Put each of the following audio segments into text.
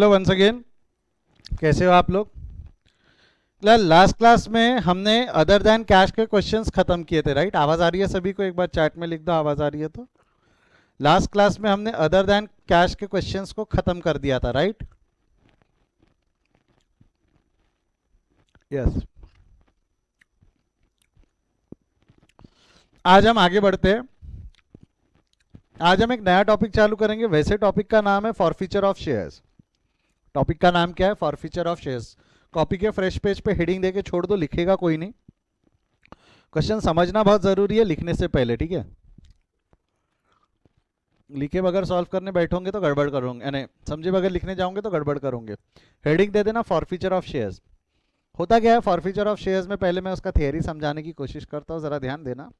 Hello once again. कैसे हो आप लोग? लास्ट क्लास में हमने अदर देन कैश के क्वेश्चंस खत्म किए थे, राइट? आवाज आ रही है सभी को? एक बार चैट में लिख दो आवाज आ रही है तो। लास्ट क्लास में हमने अदर देन कैश के क्वेश्चंस को खत्म कर दिया था, राइट? यस। आज हम आगे बढ़ते हैं। आज हम एक नया टॉपिक चालू करेंगे। वैसे टॉपिक का नाम है फॉरफीचर ऑफ शेयर्स। टॉपिक का नाम क्या है? Forfeiture of shares. कॉपी के फ्रेश पेज पे हेडिंग देके छोड़ दो, लिखेगा कोई नहीं। क्वेश्चन समझना बहुत जरूरी है लिखने से पहले, ठीक है? लिखे बगैर सॉल्व करने बैठोगे तो गड़बड़ करोगे, यानी समझे बगैर लिखने जाओगे तो गड़बड़ करोगे। हेडिंग दे देना फॉरफीचर ऑफ शेयर्स। होता क्या है फॉरफीचर ऑफ शेयर्स में? पहले मैं उसका थियरी समझाने की कोशिश करता हूँ, जरा ध्यान देना।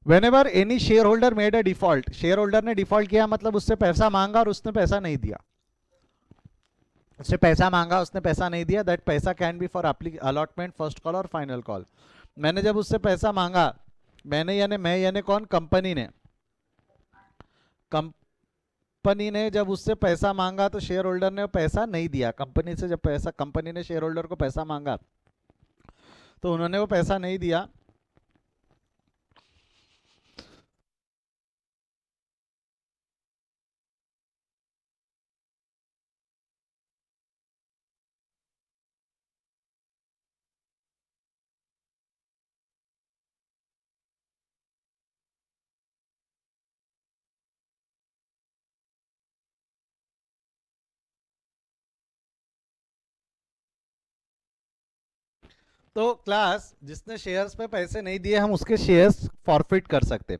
When ever any share holder made a default, share holder ने डिफॉल्ट किया मतलब उससे पैसा मांगा और उसने पैसा नहीं दिया। उससे पैसा मांगा, उसने पैसा नहीं दिया, दैट पैसा can be for allotment, first call और फाइनल कॉल। मैंने जब उससे पैसा मांगा, मैंने यानी मैं यानी कौन? कंपनी ने। कंपनी ने जब उससे पैसा मांगा तो शेयर होल्डर ने पैसा नहीं दिया। कंपनी से जब पैसा, कंपनी ने शेयर होल्डर को पैसा मांगा तो उन्होंने वो पैसा नहीं दिया। तो क्लास, जिसने शेयर्स पे पैसे नहीं दिए हम उसके शेयर्स फॉरफिट कर सकते।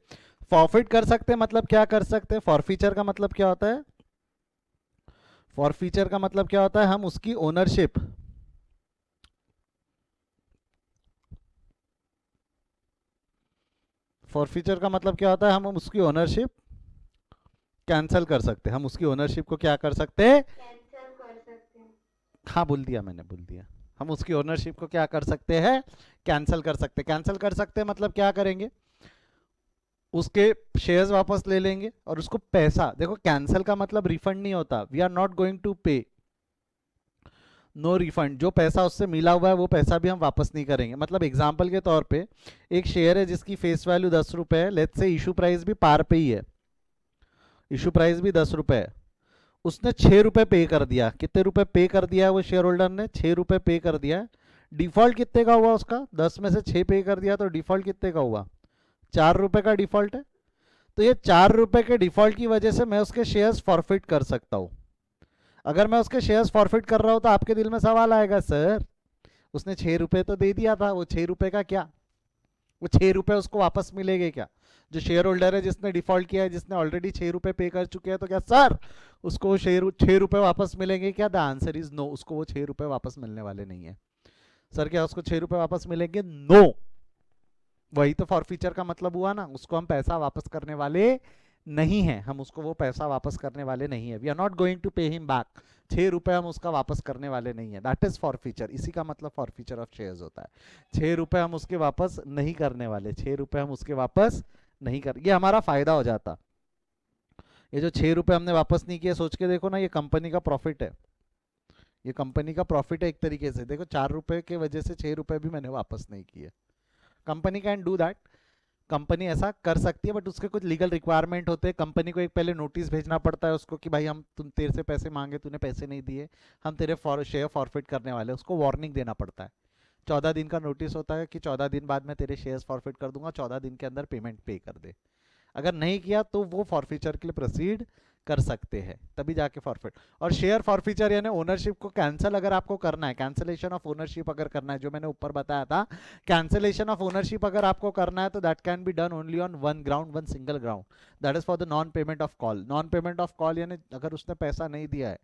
फॉरफिट कर सकते मतलब क्या कर सकते? फॉरफीचर का मतलब क्या होता है? फॉरफीचर का मतलब क्या होता है? हम उसकी ओनरशिप, फॉरफीचर का मतलब क्या होता है? हम उसकी ओनरशिप कैंसिल कर सकते हैं। हम उसकी ओनरशिप को क्या कर सकते हैं? हाँ, बोल दिया मैंने, बोल दिया। हम उसकी ओनरशिप को क्या कर सकते हैं? कैंसिल कर सकते हैं। कैंसिल कर सकते हैं मतलब क्या करेंगे? उसके शेयर्स वापस ले लेंगे और उसको पैसा, देखो कैंसिल का मतलब रिफंड नहीं होता। We are not going to pay, no refund. जो पैसा उससे मिला हुआ है वो पैसा भी हम वापस नहीं करेंगे। मतलब एग्जांपल के तौर पे एक शेयर है जिसकी फेस वैल्यू 10 रुपए है, लेट्स से इशू प्राइस भी पार पे ही है, इशू प्राइस भी 10 रुपए है। उसने 6 रुपए पे कर दिया। कितने रुपए पे कर दिया है वो शेयर होल्डर ने? 6 रुपए पे कर दिया है। डिफॉल्ट कितने का हुआ उसका? 10 में से 6 पे कर दिया तो डिफॉल्ट कितने का हुआ? 4 रुपए का डिफॉल्ट है। तो ये 4 रुपए के डिफॉल्ट की वजह से मैं उसके शेयर्स फॉरफिट कर सकता हूँ। अगर मैं उसके शेयर्स फॉरफिट कर रहा हूँ तो आपके दिल में सवाल आएगा, सर उसने 6 रुपए तो दे दिया था, वो 6 रुपए का क्या? वो 6 रुपए उसको वापस मिलेंगे क्या? जो शेयर होल्डर है जिसने डिफॉल्ट किया है, जिसने ऑलरेडी 6 रुपए पे कर चुके हैं, तो क्या सर उसको वो 6 रुपए वापस मिलेंगे क्या? The answer is no. उसको वो 6 रुपए वापस मिलने वाले नहीं है। सर क्या उसको 6 रुपए वापस मिलेंगे? नो। वही तो फॉरफीचर का मतलब हुआ ना, उसको हम पैसा वापस करने वाले नहीं है। हम उसको वो पैसा वापस करने वाले नहीं है। We are not going to pay him back. 6 रुपए हम उसका वापस करने वाले नहीं है। That is forfeiture. इसी का मतलब फॉरफीचर ऑफ शेयर्स होता है। 6 रुपए हम उसके वापस नहीं करने वाले। 6 रुपए हम उसके वापस नहीं कर, ये हमारा फायदा हो जाता। ये जो 6 रुपए हमने वापस नहीं किए, सोच के देखो ना, ये कंपनी का प्रॉफिट है। ये कंपनी का प्रॉफिट है एक तरीके से। देखो 4 रुपए के वजह से 6 रुपए भी मैंने वापस नहीं किए। Company can do that. Company ऐसा कर सकती है, बट उसके कुछ लीगल रिक्वायरमेंट होते हैं। कंपनी को एक पहले नोटिस भेजना पड़ता है उसको कि भाई हम तुम तेरे से पैसे मांगे, तूने पैसे नहीं दिए, हम तेरे शेयर फॉरफिट करने वाले हैं। उसको वार्निंग देना पड़ता है। 14 दिन का नोटिस होता है कि 14 दिन बाद मैं तेरे शेयर्स फॉरफिट कर दूंगा, 14 दिन के अंदर पेमेंट पे कर दे। अगर नहीं किया तो वो फॉरफीचर के लिए प्रोसीड कर सकते हैं, तभी जाके फॉरफिट। और शेयर फॉरफीचर यानी ओनरशिप को कैंसिल अगर आपको करना है, कैंसिलेशन ऑफ ओनरशिप अगर करना है, जो मैंने ऊपर बताया था, कैंसिलेशन ऑफ ओनरशिप अगर आपको करना है तो that can be done only on one ground, one single ground. That is for the non payment of call. Non payment of call यानी अगर उसने पैसा नहीं दिया है,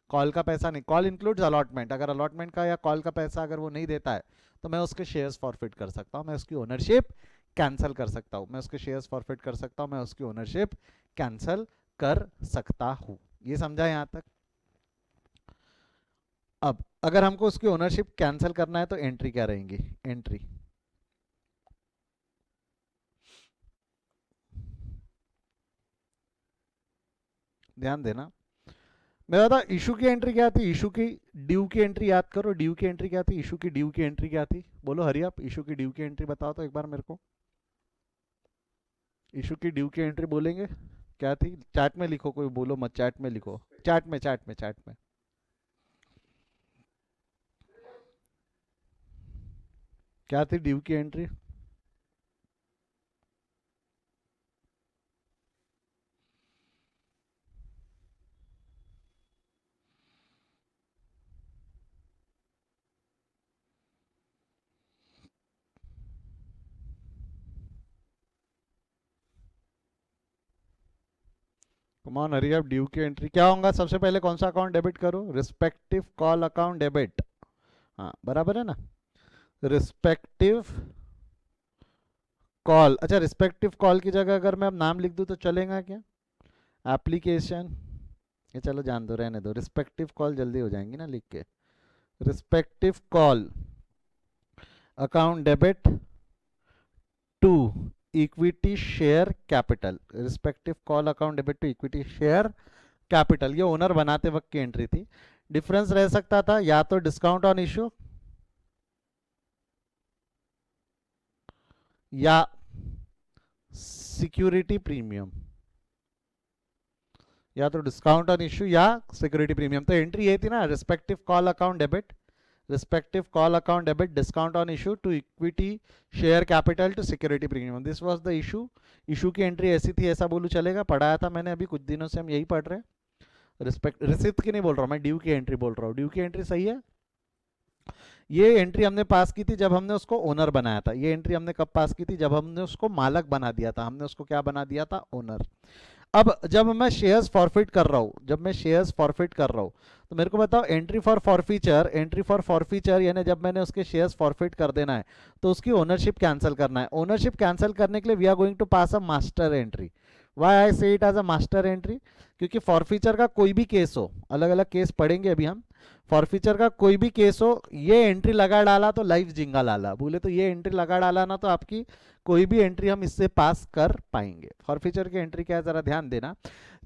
कॉल का पैसा नहीं, कॉल इंक्लूड्स अलॉटमेंट, अगर अलॉटमेंट का या कॉल का पैसा अगर वो नहीं देता है तो मैं उसके शेयर्स फॉरफिट कर सकता हूँ, मैं उसकी ओनरशिप कैंसिल कर सकता हूँ। मैं उसके शेयर्स फॉरफिट कर सकता हूँ, मैं उसकी ओनरशिप कैंसिल कर सकता हूँ। ये समझा यहाँ तक? अब अगर हमको उसकी ओनरशिप कैंसिल करना है तो एंट्री क्या रहेंगी? एंट्री, ध्यान देना, मैं बता इशू की एंट्री क्या थी, इशू की ड्यू की एंट्री याद करो, ड्यू की एंट्री क्या थी, इशू की ड्यू की एंट्री क्या थी, बोलो हरी आप, इशू की ड्यू की एंट्री बताओ तो एक बार मेरे को। इशू की ड्यू की एंट्री बोलेंगे क्या थी, चैट में लिखो, कोई बोलो मत, चैट में लिखो, चैट में चैट में चैट में। क्या थी ड्यू की एंट्री? कमान हरी आप, ड्यू की एंट्री क्या होगा, सबसे पहले कौन सा अकाउंट डेबिट करो, रिस्पेक्टिव कॉल अकाउंट डेबिट। हाँ बराबर है ना, रिस्पेक्टिव कॉल। अच्छा रिस्पेक्टिव कॉल की जगह अगर मैं अब नाम लिख दूं तो चलेगा क्या, एप्लीकेशन, ये चलो जान दो, रहने दो, रिस्पेक्टिव कॉल जल्दी हो जाएंगी ना लिख के, respective call account debit to equity share capital, respective call account debit to equity share capital, ये ओनर बनाते वक्त की एंट्री थी। डिफरेंस रह सकता था या तो डिस्काउंट ऑन इश्यू या सिक्योरिटी प्रीमियम, या तो डिस्काउंट ऑन इश्यू या सिक्योरिटी प्रीमियम। तो एंट्री ये थी ना, respective call account debit, respective call account debit discount on issue to equity share capital to security premium, this was the issue. Issue की entry ऐसी थी, ऐसा बोलू चलेगा, पढ़ाया था मैंने अभी कुछ दिनों से, हम यही पढ़ रहे हैं। रिस्पेक्ट रिसिप्ट की नहीं बोल रहा हूँ मैं, ड्यू की एंट्री बोल रहा हूँ, ड्यू की एंट्री सही है। ये एंट्री हमने पास की थी जब हमने उसको ओनर बनाया था, ये एंट्री हमने कब पास की थी, जब हमने उसको मालक बना दिया था, हमने उसको क्या बना दिया था, ओनर। अब जब मैं शेयर्स फॉरफिट कर रहा हूँ, जब मैं शेयर्स फॉरफिट कर रहा हूँ, तो मेरे को बताओ entry for forfeiture, entry for forfeiture यानी जब मैंने उसके शेयर्स फॉरफिट कर देना है तो उसकी ओनरशिप कैंसिल करना है। ओनरशिप कैंसिल करने के लिए we are going to pass a master entry. Why I say it as a master entry, क्योंकि फॉरफीचर का कोई भी केस हो, अलग अलग केस पढ़ेंगे अभी हम, फॉरफीचर का कोई भी केस हो, ये एंट्री लगा डाला तो लाइफ जिंगा लाला, बोले तो ये एंट्री लगा डाला ना तो आपकी कोई भी एंट्री हम इससे पास कर पाएंगे। फॉरफीचर की एंट्री क्या है जरा ध्यान देना।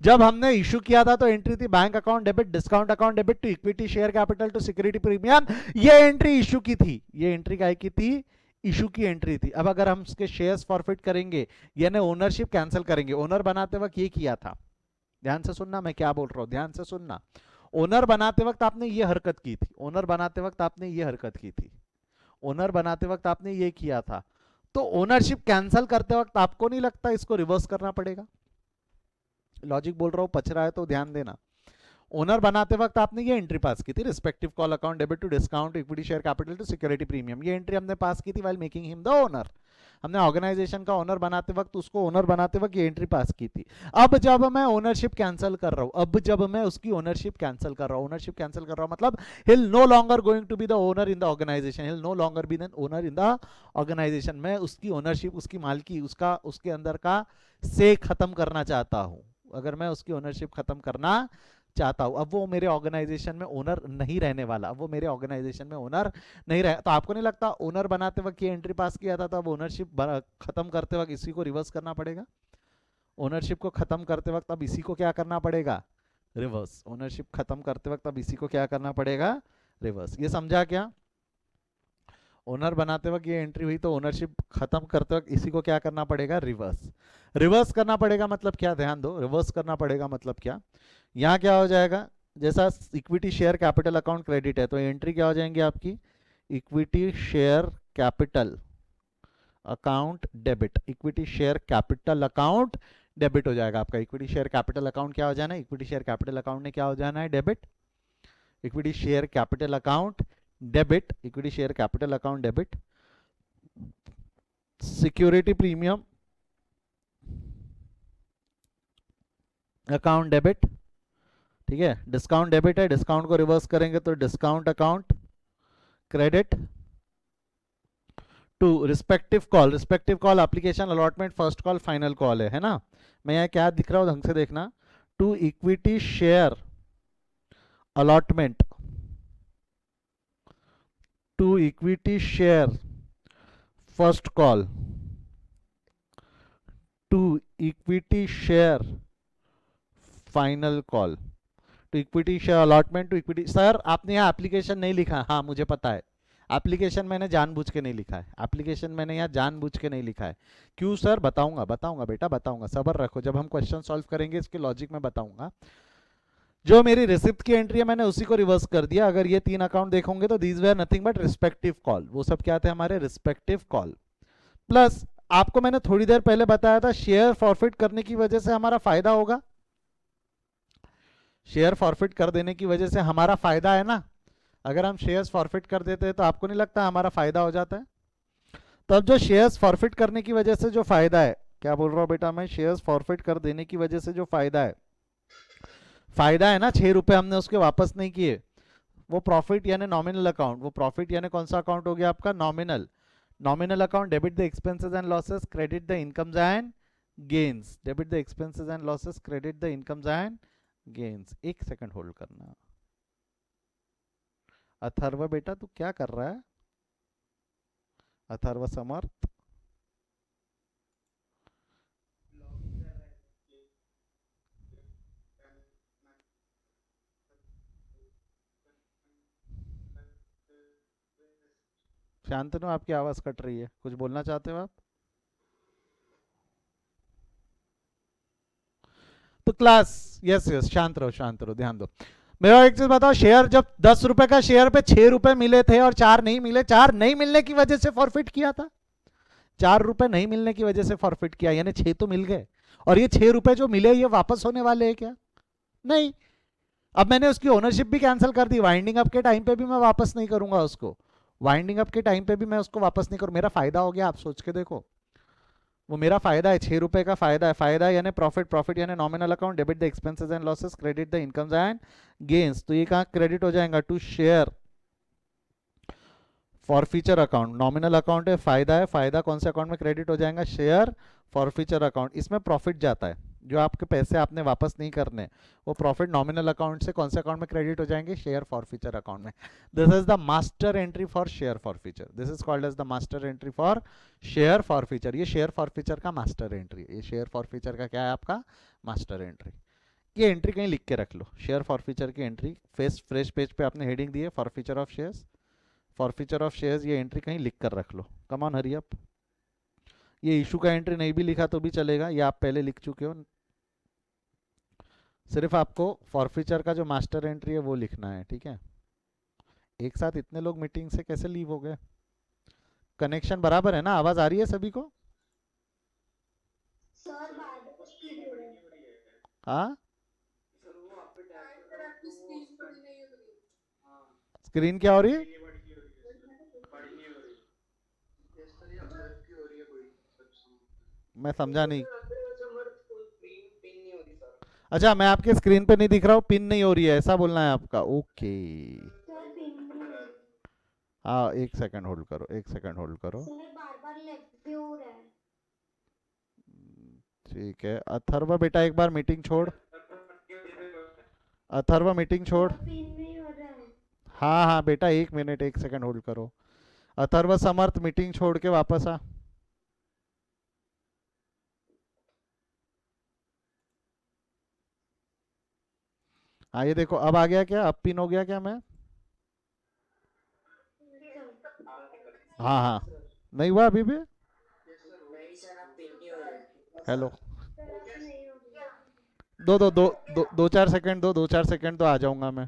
जब हमने इशू किया था तो एंट्री थी bank account debit discount account debit to equity share capital to security premium, ये एंट्री इशू की थी, ये एंट्री काय की थी, इशू की एंट्री थी। अब अगर हम उसके शेयर्स फॉरफिट करेंगे यानी ओनरशिप कैंसिल करेंगे, ओनर बनाते वक्त ये किया था, ध्यान से सुनना मैं क्या बोल रहा हूं, ध्यान से सुनना। ओनर बनाते वक्त आपने ये हरकत की थी, ओनर बनाते वक्त आपने ये हरकत की थी, ओनर बनाते वक्त आपने ये किया था, तो ओनरशिप कैंसिल करते वक्त आपको नहीं लगता इसको रिवर्स करना पड़ेगा? लॉजिक बोल रहा हूं, पच रहा है तो ध्यान देना। ओनर बनाते वक्त आपने ये एंट्री पास की थी, respective call account debit to discount equity share capital to security premium, ये एंट्री हमने पास की थी while making him the owner. हमने ऑर्गेनाइजेशन का ओनर बनाते वक्त, उसको ओनर बनाते वक्त ये एंट्री पास की थी। अब जब मैं ओनरशिप कैंसिल कर रहा हूं, अब जब मैं उसकी ओनरशिप कैंसिल कर रहा हूं, ओनरशिप कैंसिल कर रहा हूं मतलब he will no longer going to be the owner in the organisation, he will no longer be the owner in the organisation. मैं उसकी ओनरशिप, उसकी मालकी, उसका उसके अंदर का से खत्म करना चाहता हूं। अगर मैं उसकी ओनरशिप खत्म करना चाहता हूं, अब वो मेरे ऑर्गेनाइजेशन में ओनर नहीं रहने वाला, अब वो मेरे ऑर्गेनाइजेशन में ओनर नहीं रहे, तो आपको नहीं लगता ओनर बनाते वक्त ये एंट्री पास किया था तो अब ओनरशिप खत्म करते वक्त इसी को रिवर्स करना पड़ेगा? ओनरशिप को खत्म करते वक्त अब इसी को क्या करना पड़ेगा, रिवर्स। ओनरशिप खत्म करते वक्त अब इसी को क्या करना पड़ेगा, रिवर्स। ये समझा क्या? ओनर बनाते वक्त ये एंट्री हुई तो ओनरशिप खत्म करते वक्त इसी को क्या करना पड़ेगा, रिवर्स। रिवर्स करना पड़ेगा मतलब क्या, ध्यान दो, रिवर्स करना पड़ेगा मतलब क्या, यहाँ क्या हो जाएगा, जैसा equity share capital account credit है तो एंट्री क्या हो जाएंगी आपकी, equity share capital account debit, equity share capital account debit हो जाएगा आपका। इक्विटी शेयर कैपिटल अकाउंट क्या हो जाना है, इक्विटी शेयर कैपिटल अकाउंट ने क्या हो जाना है, debit. Equity share capital account debit, equity share capital account debit, security premium account debit, ठीक है, डिस्काउंट डेबिट है, डिस्काउंट को रिवर्स करेंगे तो discount account credit to respective call application allotment first call final call है ना। मैं यहाँ क्या दिख रहा हूँ ढंग से देखना, to equity share allotment, to equity share first call, to equity share final call, to equity share allotment to equity. Sir आपने यहाँ एप्लीकेशन नहीं लिखा, हाँ मुझे पता है, एप्लीकेशन मैंने जानबूझ के नहीं लिखा है, एप्लीकेशन मैंने यहाँ जानबूझ के नहीं लिखा है। क्यों सर? बताऊंगा बताऊंगा बेटा बताऊंगा, सब्र रखो, जब हम क्वेश्चन सॉल्व करेंगे इसके लॉजिक में बताऊंगा। जो मेरी रिसिप्ट की एंट्री है मैंने उसी को रिवर्स कर दिया। अगर ये 3 अकाउंट देखोगे तो these were nothing but respective call, वो सब क्या थे? हमारे रिस्पेक्टिव कॉल। प्लस आपको मैंने थोड़ी देर पहले बताया था शेयर फॉरफिट करने की वजह से हमारा फायदा होगा, शेयर फॉरफिट कर देने की वजह से हमारा फायदा है ना। अगर हम शेयर्स फॉरफिट कर देते हैं तो आपको नहीं लगता हमारा फायदा हो जाता है? तो अब जो शेयर्स फॉरफिट करने की वजह से जो फायदा है, क्या बोल रहा हूँ बेटा मैं, शेयर्स फॉरफिट कर देने की वजह से जो फायदा है, फायदा है ना 6 रुपए हमने उसके वापस नहीं किए, वो प्रॉफिट यानी नॉमिनल अकाउंट, वो प्रॉफिट यानी कौन सा अकाउंट हो गया आपका? Nominal. Nominal account debit the expenses and losses credit the incomes and gains, debit the expenses and losses credit the incomes and gains. एक सेकंड होल्ड करना। अथर्व बेटा तू क्या कर रहा है? अथर्व समर्थ, शांतनु आपकी आवाज कट रही है, कुछ बोलना चाहते हो आप? तो क्लास, यस यस, शांत रहो, ध्यान दो। मेरा एक चीज बताओ, शेयर जब 10 रुपए का शेयर पे 6 रुपए मिले थे और 4 नहीं मिले, 4 नहीं मिलने की वजह से फॉरफिट किया था, 4 रुपए नहीं मिलने की वजह से फॉरफिट किया, यानी 6 तो मिल गए। और ये 6 रुपए जो मिले ये वापस होने वाले हैं क्या? नहीं। अब मैंने उसकी ओनरशिप भी कैंसिल कर दी, वाइंडिंग अप के टाइम पे भी मैं वापस नहीं करूंगा उसको, वाइंडिंग अप के टाइम पे भी मैं उसको वापस नहीं करूँ, मेरा फायदा हो गया। आप सोच के देखो, वो मेरा फायदा है, 6 रुपए का फायदा है, फायदा यानी प्रॉफिट, प्रॉफिट यानी nominal account debit the expenses and losses credit the incomes and gains. तो ये कहाँ क्रेडिट हो जाएगा? To share forfeiture account. Nominal account है, फायदा है, फायदा कौन से अकाउंट में क्रेडिट हो जाएगा? Share forfeiture account. इसमें प्रॉफिट जाता है, जो आपके पैसे आपने वापस नहीं करने, वो प्रॉफिट नॉमिनल अकाउंट से कौन से अकाउंट में क्रेडिट हो जाएंगे? शेयर फॉरफीचर अकाउंट में। This is the master entry for share forfeiture, this is called as the master entry for share forfeiture. ये शेयर फॉरफीचर का मास्टर एंट्री है, ये शेयर फॉरफीचर का क्या है आपका? Master entry. ये एंट्री कहीं लिख के रख लो, शेयर फॉरफीचर की एंट्री, फ्रेश पेज पे आपने हेडिंग दी है forfeiture of shares, forfeiture of shares, ये एंट्री कहीं लिख कर रख लो। Come on hurry up. ये इशू का एंट्री नहीं भी लिखा तो भी चलेगा, ये आप पहले लिख चुके हो, सिर्फ आपको फॉरफीचर का जो मास्टर एंट्री है वो लिखना है, ठीक है? एक साथ इतने लोग मीटिंग से कैसे लीव हो गए? कनेक्शन बराबर है ना? आवाज आ रही है सभी को? सर बाद में स्पीड हो रहा है। हाँ, सर वो आप पे टैप कर रहा आपकी स्क्रीन बड़ी नहीं हो रही। हाँ स्क्रीन क्या हो रही है? ये बड़ी नहीं हो रही। यस सर ये अपडेट की हो रही है कोई सक्षम। मैं समझा नहीं। सर अपने समर्थ को स्क्रीन पिन नहीं हो रही सर। अच्छा, मैं आपके स्क्रीन पे नहीं दिख रहा हूँ, पिन नहीं हो रही है, ऐसा बोलना है आपका? ओके। सर पिन नहीं हो रही। हाँ, एक सेकंड होल्ड करो, एक सेकंड होल्ड करो। सर बार बार लेफ्ट भी हो रहा है। ठीक है अथर्व बेटा, एक बार मीटिंग छोड़, अथर्व मीटिंग छोड़। सर पिन नहीं हो रहा है। हाँ हाँ बेटा, 1 मिनट, 1 सेकंड होल्ड करो। अथर्व समर्थ मीटिंग छोड़ के वापस आ। हाँ ये देखो, अब आ गया क्या? अब पिन हो गया क्या मैं? हाँ हाँ, नहीं हुआ अभी भी? नहीं सर आप पिन नहीं हो रहे। हेलो, सर नहीं हो रही। दो दो दो दो 2-4 सेकंड दो, 2-4 सेकंड तो आ जाऊंगा मैं।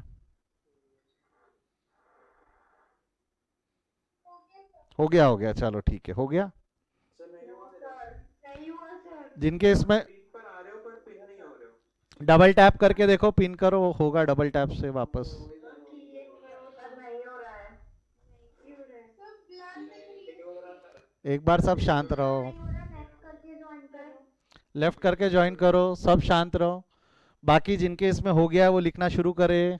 हो गया, चलो ठीक है, हो गया। सर नहीं हुआ सर। नहीं हुआ सर। जिनके इसमें पिन पर आ रहे हो पर पिन नहीं हो रहे हो। डबल टैप करके देखो, पिन करो, होगा डबल टैप से वापस। ये सर नहीं हो रहा है। नहीं हो रहा है। सर ब्लर नहीं हो रहा सर। एक बार सब शांत रहो, नहीं हो रहा नेक्स्ट करके ज्वाइन करो। लेफ्ट करके ज्वाइन करो, सब शांत रहो। बाकी जिनके इसमें हो गया है वो लिखना शुरू करे।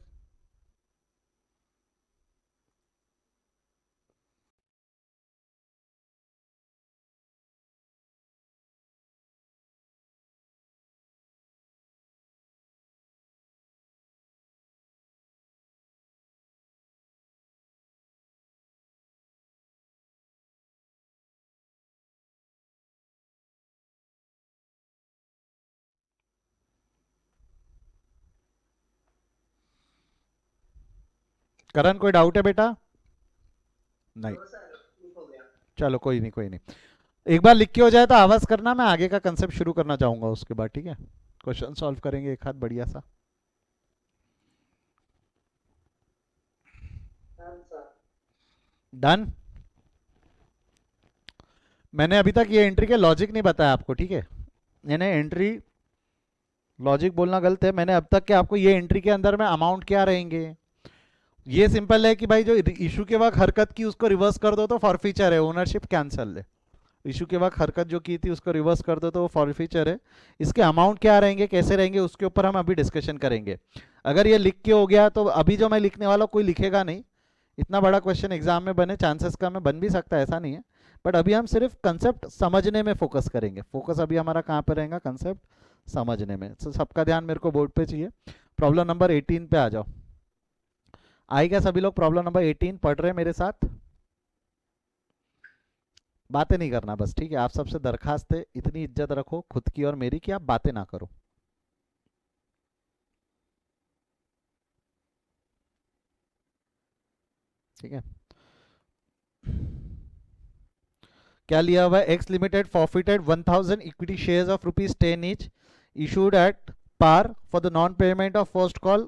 करण कोई डाउट है बेटा? नहीं, नो सर, ठीक हो गया। चलो कोई नहीं कोई नहीं। एक बार लिख के हो जाए तो आवाज करना, मैं आगे का कंसेप्ट शुरू करना चाहूंगा उसके बाद, ठीक है? क्वेश्चन सॉल्व करेंगे एक हाथ बढ़िया सा। Done sir. डन। मैंने अभी तक ये एंट्री के लॉजिक नहीं बताया आपको, ठीक है? मैंने एंट्री लॉजिक बोलना गलत है। मैंने अब तक के आपको ये एंट्री के अंदर में अमाउंट क्या रहेंगे, ये सिंपल है कि भाई जो इशू के वक्त हरकत की उसको रिवर्स कर दो तो फॉरफीचर है, ओनरशिप कैंसल है। इशू के वक्त हरकत जो की थी उसको रिवर्स कर दो तो वो फॉरफीचर है। इसके अमाउंट क्या रहेंगे, कैसे रहेंगे, उसके ऊपर हम अभी डिस्कशन करेंगे। अगर ये लिख के हो गया तो अभी जो मैं लिखने वाला कोई लिखेगा नहीं। इतना बड़ा क्वेश्चन एग्जाम में बने चांसेस कम है, बन भी सकता है, ऐसा नहीं है। बट अभी हम सिर्फ कंसेप्ट समझने में फोकस करेंगे। फोकस अभी हमारा कहाँ पर रहेगा, कंसेप्ट समझने में। तो सबका ध्यान मेरे को बोर्ड पे चाहिए। प्रॉब्लम नंबर 18 पे आ जाओ। आएगा सभी लोग? प्रॉब्लम नंबर 18 पढ़ रहे हैं मेरे साथ? बातें नहीं करना बस, ठीक है? आप सबसे दरखास्त है, इतनी इज्जत रखो खुद की और मेरी कि आप बातें ना करो। ठीक है? क्या लिया हुआ है? X limited forfeited 1000 equity shares of ₹10 each issued at par for the non payment of first call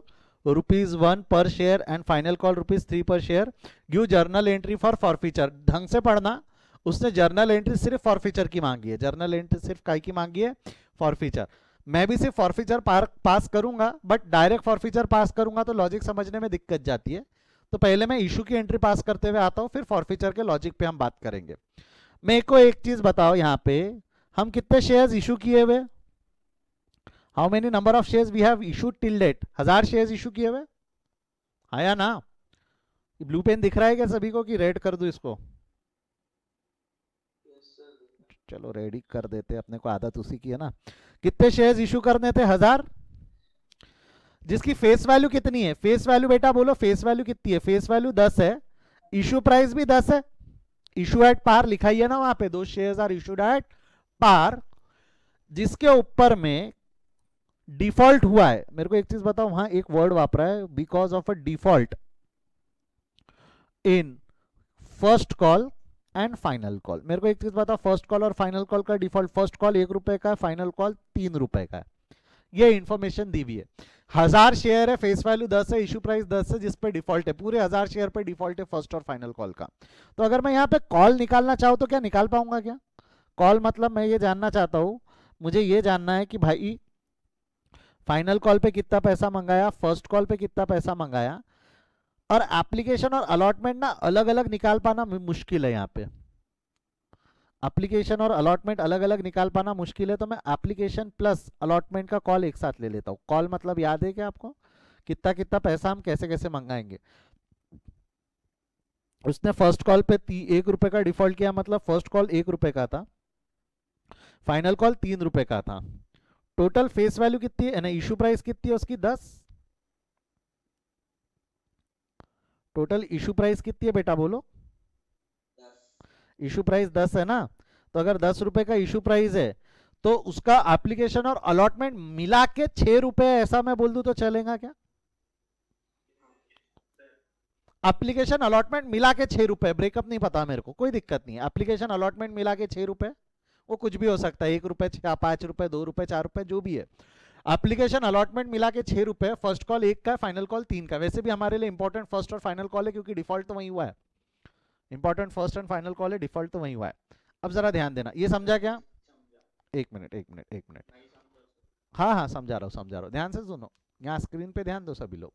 ₹1 per share and final call ₹3 per share. Give journal entry for forfeiture. ढंग से पढ़ना। उसने जर्नल एंट्री सिर्फ forfeiture की मांगी है। Journal entry सिर्फ काय की मांगी है? फॉरफीचर। मैं भी सिर्फ फॉरफीचर पास करूंगा, बट डायरेक्ट फॉरफीचर पास करूंगा तो लॉजिक समझने में दिक्कत जाती है। तो पहले मैं इशू की एंट्री पास करते हुए आता हूं, फिर फॉरफीचर के लॉजिक पे हम बात करेंगे। मेरे को एक चीज बताओ, यहाँ पे हम कितने शेयर्स इशू किए हुए? How many number of shares we have issued till date? 1000 shares issue किए हुए, आया ना? ब्लू पेन दिख रहा है क्या सभी को कि रेड कर दूं इसको? चलो रेडी कर देते, अपने को आदत उसी की है ना। कितने शेयर्स इशू करने थे? 1000। जिसकी फेस वैल्यू कितनी है? फेस वैल्यू बेटा बोलो, फेस वैल्यू कितनी है? फेस वैल्यू 10 है। इशू प्राइस भी 10 है। इशू एट पार लिखा ही है ना वहां पे, दो shares are issued at par. जिसके ऊपर में डिफॉल्ट हुआ है। मेरे को एक चीज बताओ, वहां एक वर्ड वापरा है, because of a default in first call and final call. मेरे को एक चीज बताओ, फर्स्ट कॉल और फाइनल कॉल का डिफॉल्ट, फर्स्ट कॉल ₹1 का है, फाइनल कॉल ₹3 का है। ये इंफॉर्मेशन दी हुई है। 1000 शेयर है, फेस वैल्यू 10 है, इशू प्राइस 10 है, जिस पे डिफॉल्ट है, पूरे 1000 शेयर पे डिफॉल्ट है फर्स्ट और फाइनल कॉल का। तो अगर मैं यहाँ पे कॉल निकालना चाहूँ तो क्या निकाल पाऊंगा क्या? कॉल मतलब मैं ये जानना चाहता हूँ, मुझे ये जानना है कि भाई फाइनल कॉल पे कितना पैसा मंगाया, फर्स्ट कॉल पे कितना पैसा मंगाया। और एप्लीकेशन और अलॉटमेंट ना अलग अलग निकाल पाना मुश्किल है। यहाँ पे एप्लीकेशन और अलॉटमेंट अलग अलग निकाल पाना मुश्किल है, तो मैं एप्लीकेशन प्लस अलॉटमेंट का कॉल एक साथ ले लेता हूँ। कॉल मतलब याद है क्या आपको? कितना कितना पैसा हम कैसे कैसे मंगाएंगे। उसने फर्स्ट कॉल पे ₹1 का डिफॉल्ट किया, मतलब फर्स्ट कॉल ₹1 का था, फाइनल कॉल ₹3 का था। टोटल फेस वैल्यू कितनी है ना, इशू प्राइस कितनी है उसकी? 10। टोटल इशू प्राइस कितनी है बेटा बोलो? इशू प्राइस 10 है ना। तो अगर ₹10 का इशू प्राइस है तो उसका एप्लीकेशन और अलॉटमेंट मिला के ₹6 ऐसा मैं बोल दूं तो चलेगा क्या? एप्लीकेशन अलॉटमेंट मिला के ₹6, ब्रेकअप नहीं पता मेरे को, कोई दिक्कत नहीं है। एप्लीकेशन अलॉटमेंट मिला के ₹6, वो कुछ भी हो सकता है, ₹1, ₹5, ₹2, ₹4, जो भी है। एप्लीकेशन अलॉटमेंट मिला के ₹6। फर्स्ट कॉल 1 का, फाइनल कॉल 3 का। वैसे भी हमारे लिए इंपॉर्टेंट फर्स्ट और फाइनल कॉल है, क्योंकि डिफॉल्ट तो वही हुआ है। Important first and final call है, डिफॉल्ट तो वही हुआ है। अब जरा ध्यान देना, ये समझा क्या? एक मिनट एक मिनट एक मिनट। हाँ हाँ समझा रहा हूँ समझा रहा हूँ, ध्यान से सुनो। यहाँ स्क्रीन पे ध्यान दो सभी लोग।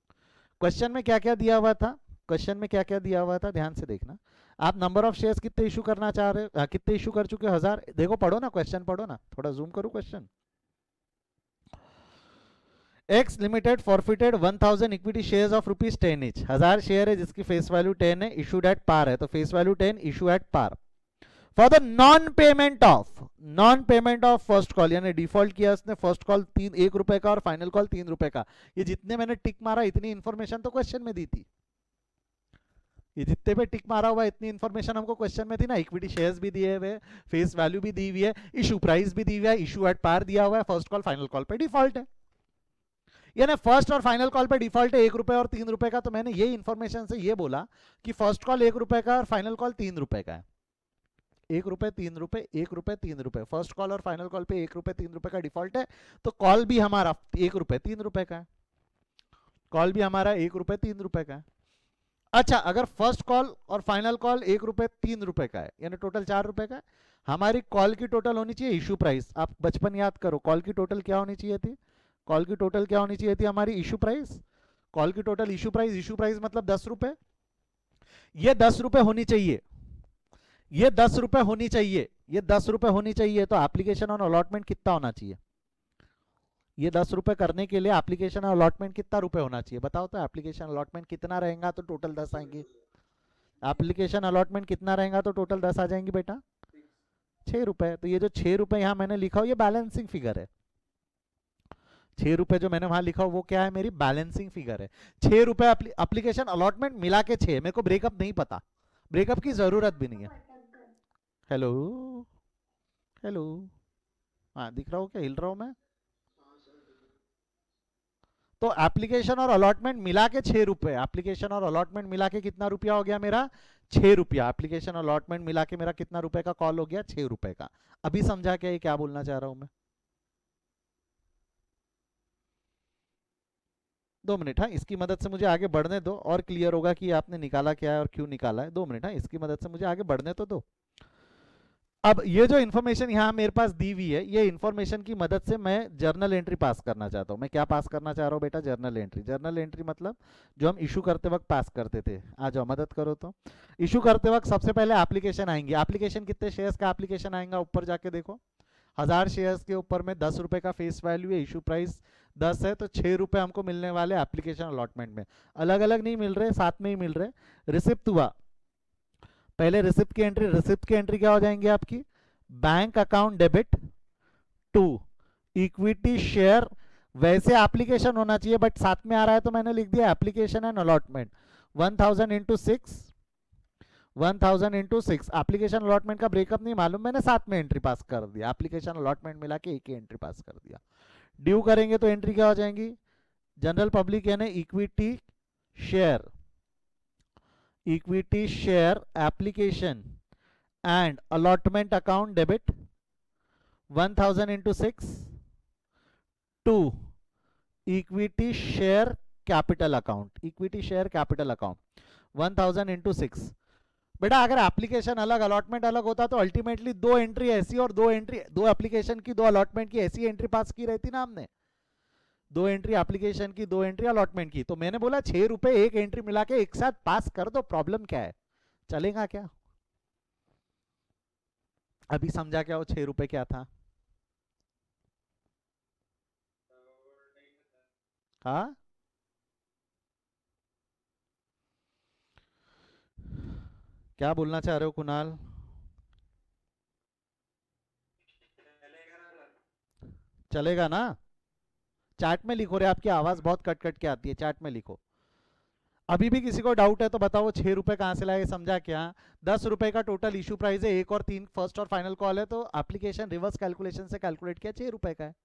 क्वेश्चन में क्या क्या दिया हुआ था? क्वेश्चन में क्या क्या दिया हुआ था, ध्यान से देखना। आप नंबर ऑफ शेयर्स कितने इशू करना चाह रहे हो, कितने इशू कर चुके हो? 1000। देखो पढ़ो ना, क्वेश्चन पढ़ो ना, थोड़ा जूम करो question. X limited forfeited 1000 equity shares of ₹10 each. 1000 share है जिसकी फेस वैल्यू 10 है, इशूड एट पार है, तो face value 10, issue at par. For the non payment of first call, यानी डिफॉल्ट किया उसने, फर्स्ट कॉल ₹1 का और फाइनल कॉल ₹3 का। ये जितने मैंने टिक मारा इतनी इंफॉर्मेशन तो क्वेश्चन में दी थी। ये जितने पे टिक मारा हुआ इतनी इंफॉर्मेशन हमको क्वेश्चन में थी ना। इक्विटी शेयर्स भी दिए हुए, फेस वैल्यू भी दी हुई है, इशू प्राइस भी दी हुई है, इशू एट पार दिया हुआ है, फर्स्ट कॉल फाइनल कॉल पे डिफॉल्ट है। यानी फर्स्ट और फाइनल कॉल पे डिफॉल्ट है 1 रुपए और 3 रुपए का, तो मैंने ये इन्फॉर्मेशन से ये बोला कि फर्स्ट कॉल 1 रुपए का और फाइनल कॉल 3 रुपए का है। 1 रुपए 3 रुपए 1 रुपए 3 रुपए, फर्स्ट कॉल और फाइनल कॉल पे 1 रुपए 3 रुपए का डिफॉल्ट है, तो कॉल भी हमारा 1 रुपए 3 रुपए का है। कॉल भी हमारा 1 रुपए 3 रुपए का है। अच्छा, अगर फर्स्ट कॉल और फाइनल कॉल 1 रुपए 3 रुपए का है, यानी टोटल 4 रुपए का है, हमारी कॉल की टोटल होनी चाहिए इशू प्राइस। आप बचपन याद करो, कॉल की टोटल क्या होनी चाहिए थी? कॉल की टोटल क्या होनी चाहिए थी हमारी? Issue price. कॉल की टोटल इशू प्राइस मतलब 10 रुपए। ये 10 रुपए होनी चाहिए, ये 10 रुपए होनी चाहिए, ये 10 रुपए होनी चाहिए। तो एप्लीकेशन ऑन अलॉटमेंट कितना होना चाहिए? ये 10 रुपए करने के लिए एप्लीकेशन अलॉटमेंट कितना रुपए होना चाहिए बताओ? तो एप्लीकेशन अलॉटमेंट कितना रहेगा तो टोटल 10 आएंगे? एप्लीकेशन अलॉटमेंट कितना रहेगा तो टोटल 10 आ जाएंगी बेटा? 6 रुपए। तो ये जो 6 रुपए यहां मैंने लिखा हो, ये बैलेंसिंग फिगर है। 6 रुपए जो मैंने वहां लिखा हो वो क्या है? मेरी बैलेंसिंग फिगर है। 6 रुपए एप्लीकेशन अलॉटमेंट मिला के 6। मेरे को ब्रेकअप नहीं पता, ब्रेकअप की जरूरत भी नहीं है। हेलो, हेलो, हाँ दिख रहा हो क्या? हिल रहा हूं मैं? तो एप्लीकेशन और अलॉटमेंट मिला के 6 रुपए, एप्लीकेशन और अलॉटमेंट मिला के कितना रुपया हो गया मेरा? 6 रुपया। एप्लीकेशन अलॉटमेंट मिला के मेरा कितना रुपए का कॉल हो गया? 6 रुपए का। अभी समझा क्या ये क्या बोलना चाह रहा हूं मैं? 2 मिनट, हाँ इसकी मदद से मुझे आगे बढ़ने दो और क्लियर होगा कि आपने निकाला क्या है और क्यों निकाला है। 2 मिनट, हाँ इसकी मदद से मुझे आगे बढ़ने तो दो। अब ये जो इन्फॉर्मेशन यहाँ मेरे पास दी हुई है, ये इन्फॉर्मेशन की मदद से मैं जर्नल एंट्री पास करना चाहता हूँ। मैं क्या पास करना चाह रहा हूँ बेटा? Journal entry. जर्नल एंट्री मतलब जो हम इशू करते वक्त पास करते थे। आ जाओ मदद करो। तो इशू करते वक्त सबसे पहले एप्लीकेशन आएंगे। एप्लीकेशन कितने शेयर्स का एप्लीकेशन आएगा? ऊपर जाके देखो, 1000 शेयर्स के ऊपर में 10 रुपए का फेस वैल्यू है, इशू प्राइस 10 है, तो 6 रुपए हमको मिलने वाले एप्लीकेशन अलॉटमेंट में। अलग अलग नहीं मिल रहे, साथ में ही मिल रहे। रिसिप्ट हुआ, पहले रिसिप्ट की एंट्री। रिसिप्ट की एंट्री क्या हो जाएंगी आपकी? Bank account debit to equity share. वैसे एप्लीकेशन होना चाहिए बट साथ में आ रहा है तो मैंने लिख दिया application and allotment. 1000 into 6, 1000 into 6। Application allotment का ब्रेकअप नहीं मालूम, मैंने साथ में एंट्री पास कर दिया। एप्लीकेशन अलॉटमेंट मिला के एक ही एंट्री पास कर दिया। ड्यू करेंगे तो एंट्री क्या हो जाएंगी? जनरल पब्लिक यानी equity share, equity share application and allotment account debit 1000 into 6 to equity share capital account, equity share capital account 1000 into 6। बेटा अगर एप्लीकेशन अलग अलॉटमेंट अलग होता तो अल्टीमेटली दो एंट्री ऐसी और दो एंट्री, दो एप्लीकेशन की दो अलॉटमेंट की ऐसी एंट्री पास की रहती ना हमने। दो एंट्री एप्लीकेशन की, दो एंट्री अलॉटमेंट की। तो मैंने बोला 6 रुपए एक एंट्री मिला के एक साथ पास कर दो, प्रॉब्लम क्या है? चलेगा क्या? अभी समझा क्या वो 6 रुपए क्या था? हाँ, क्या बोलना चाह रहे हो कुणाल? चलेगा ना? चैट में लिखो रे, आपकी आवाज बहुत कट कट के आती है, चैट में लिखो। अभी भी किसी को डाउट है तो बताओ 6 रुपए कहां से लाए? समझा क्या? 10 रुपए का टोटल इशू प्राइस है, 1 और 3 फर्स्ट और फाइनल कॉल है, तो एप्लीकेशन रिवर्स कैलकुलेशन से कैलकुलेट किया 6 रुपए का है।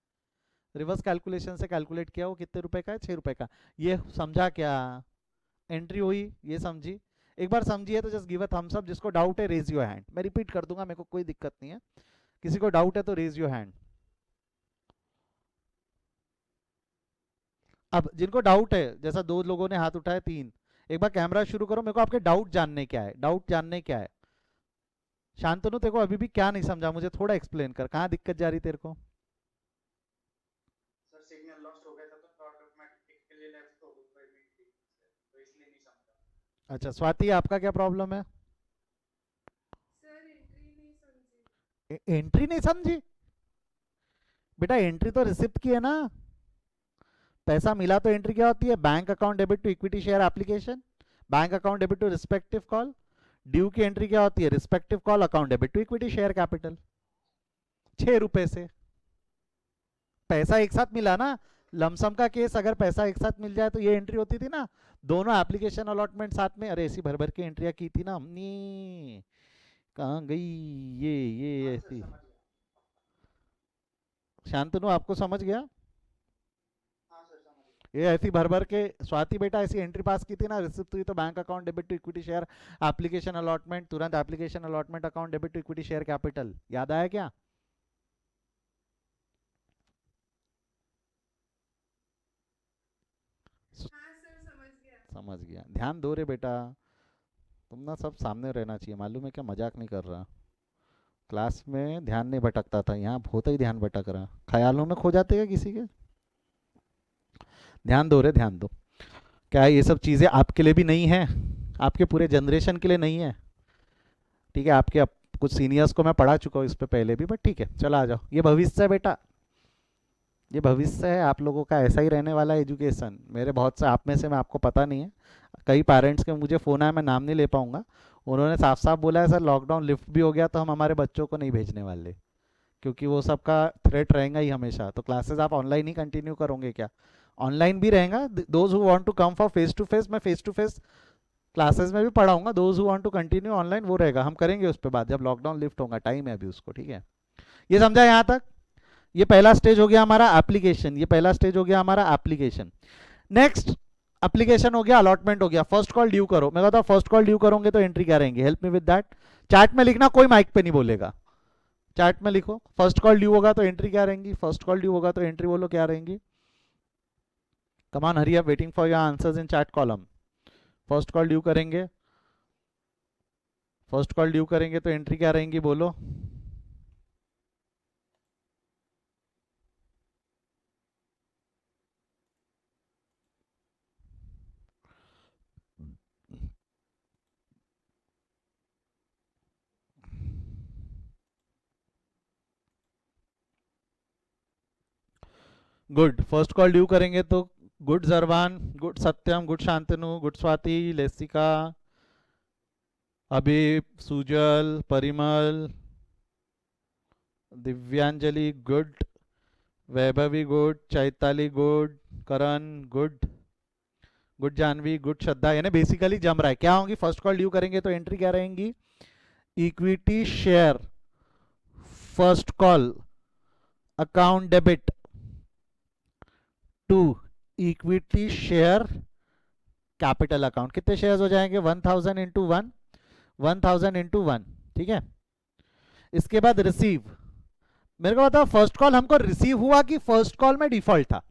रिवर्स कैलकुलेशन से कैलकुलेट किया वो कितने रुपए का है? 6 रुपए का। ये समझा क्या? एंट्री हुई, ये समझी? एक बार समझिए तो just give a thumbs up. जिसको डाउट है रेज योर हैंड। मैं रिपीट कर दूंगा, मेरे को कोई दिक्कत नहीं है। किसी को डाउट है तो रेज योर हैंड। अब जिनको डाउट है, जैसा 2 लोगों ने हाथ उठाए, 3, एक बार कैमरा शुरू करो। मेरे को आपके डाउट जानने क्या है, डाउट जानने क्या है। शांतनु तेरे को अभी भी क्या नहीं समझा? मुझे थोड़ा एक्सप्लेन कर, कहाँ दिक्कत जा रही तेरे को? सर सिग्नल लॉस्ट हो गया था तो ऑटोमेटिकली लेफ्ट हो गई थी, तो इसलिए नहीं समझा। अच्छा स्वाति, आपका क्या प्रॉब्लम है? सर एंट्री नहीं समझी। एंट्री नहीं समझी? बेटा एंट्री तो रिसिप्ट की है ना। पैसा मिला तो एंट्री क्या होती है? Bank account debit to equity share application, bank account debit to respective call. Due की एंट्री क्या होती है? Respective call account debit to equity share capital. 6 रुपए से पैसा एक साथ मिला ना। लमसम का केस अगर पैसा एक साथ मिल जाए तो ये एंट्री होती थी ना। दोनों एप्लीकेशन अलॉटमेंट साथ में, अरे ऐसी भर भर के एंट्रियां की थी ना हमने। कहाँ गई ये हाँ सर ऐसी? समझ गया। शांतनु आपको समझ गया? हाँ सर समझ गया। ये ऐसी भर भर के स्वाति बेटा ऐसी एंट्री पास की थी ना, रिसिप्ट हुई तो bank account debit to equity share application allotment, तुरंत application allotment account debit to equity share capital, याद आया क्या? हाँ सर समझ गया। समझ गया, ध्यान दो रे बेटा, तुम ना सब सामने रहना चाहिए, मालूम है क्या, मजाक नहीं कर रहा। क्लास में ध्यान नहीं भटकता था, यहाँ बहुत ही ध्यान भटक रहा, ख्यालों में खो जाते क्या किसी के? ध्यान दो रे, ध्यान दो। क्या ये सब चीज़ें आपके लिए भी नहीं है, आपके पूरे जनरेशन के लिए नहीं है, ठीक है? आपके कुछ सीनियर्स को मैं पढ़ा चुका हूँ इस पे पहले भी, बट ठीक है, चला आ जाओ। ये भविष्य है बेटा, ये भविष्य है आप लोगों का, ऐसा ही रहने वाला है एजुकेशन। मेरे बहुत से आप में से, मैं आपको पता नहीं है, कई पेरेंट्स के मुझे फ़ोन आया, मैं नाम नहीं ले पाऊंगा, उन्होंने साफ साफ बोला है सर लॉकडाउन लिफ्ट भी हो गया तो हम हमारे बच्चों को नहीं भेजने वाले, क्योंकि वो सबका थ्रेट रहेगा ही हमेशा। तो क्लासेस आप ऑनलाइन ही कंटिन्यू करोगे क्या? ऑनलाइन भी रहेगा, those who want to come for face to face, मैं फेस टू फेस क्लासेस में भी पढ़ाऊंगा, those who want to continue online वो रहेगा, हम करेंगे उस पर बात जब लॉकडाउन लिफ्ट होगा, टाइम है अभी उसको, ठीक है? ये समझा यहाँ तक? ये पहला स्टेज हो गया हमारा एप्लीकेशन, ये पहला स्टेज हो गया हमारा एप्लीकेशन। नेक्स्ट एप्लीकेशन हो गया, अलॉटमेंट हो गया, फर्स्ट कॉल ड्यू करो। मैं कहता हूँ फर्स्ट कॉल ड्यू करोगे तो एंट्री क्या रहेंगे, help me with that. Chat में लिखना, कोई माइक पे नहीं बोलेगा, चैट में लिखो। फर्स्ट कॉल ड्यू होगा तो एंट्री क्या रहेंगी, फर्स्ट कॉल ड्यू होगा तो एंट्री बोलो क्या रहेंगी। कम on hurry up, waiting for your answers in chat column. First call due करेंगे, फर्स्ट कॉल ड्यू करेंगे तो एंट्री क्या रहेंगी बोलो। गुड, फर्स्ट कॉल ड्यू करेंगे तो good Jarvan, good Satyam, good Shantanu, good Swati, Lesika, Abhi, Sujal, Parimal, Divyanjali good, Vaibhavi good, Chaitali good, Karan good, good Janvi, good Shraddha, यानी basically जम रहा है। क्या होंगी फर्स्ट कॉल ड्यू करेंगे तो एंट्री क्या रहेंगी, equity share first call account debit to equity share capital account. कितने शेयर्स हो जाएंगे, 1000 इंटू 1, 1000 इंटू 1, ठीक है? इसके बाद रिसीव, मेरे को बताओ फर्स्ट कॉल हमको रिसीव हुआ कि फर्स्ट कॉल में डिफॉल्ट था?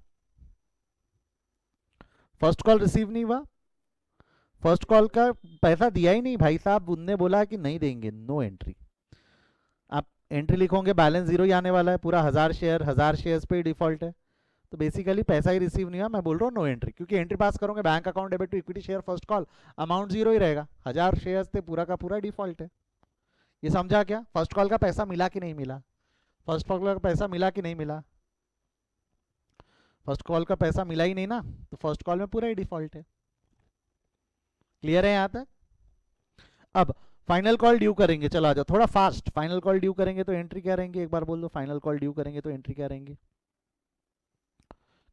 फर्स्ट कॉल रिसीव नहीं हुआ, फर्स्ट कॉल का पैसा दिया ही नहीं भाई साहब, उनने बोला कि नहीं देंगे, नो एंट्री। आप एंट्री लिखोगे बैलेंस जीरो ही आने वाला है, पूरा 1000 शेयर्स पे डिफॉल्ट है, तो बेसिकली पैसा ही रिसीव नहीं हुआ। मैं बोल रहा हूँ नो एंट्री, क्योंकि एंट्री पास करोगे bank account debit to equity share first call, amount zero ही रहेगा, 1000 शेयर्स थे, पूरा का पूरा डिफॉल्ट है। ये समझा क्या? फर्स्ट कॉल का पैसा मिला कि नहीं मिला, फर्स्ट कॉल का पैसा मिला कि नहीं मिला? फर्स्ट कॉल का पैसा मिला ही नहीं ना, तो फर्स्ट कॉल में पूरा ही डिफॉल्ट है। क्लियर है यहाँ तक? अब फाइनल कॉल ड्यू करेंगे, चलो आ जाओ थोड़ा फास्ट। फाइनल कॉल ड्यू करेंगे तो एंट्री क्या रहेंगी, एक बार बोल दो, फाइनल कॉल ड्यू करेंगे तो एंट्री क्या रहेंगी।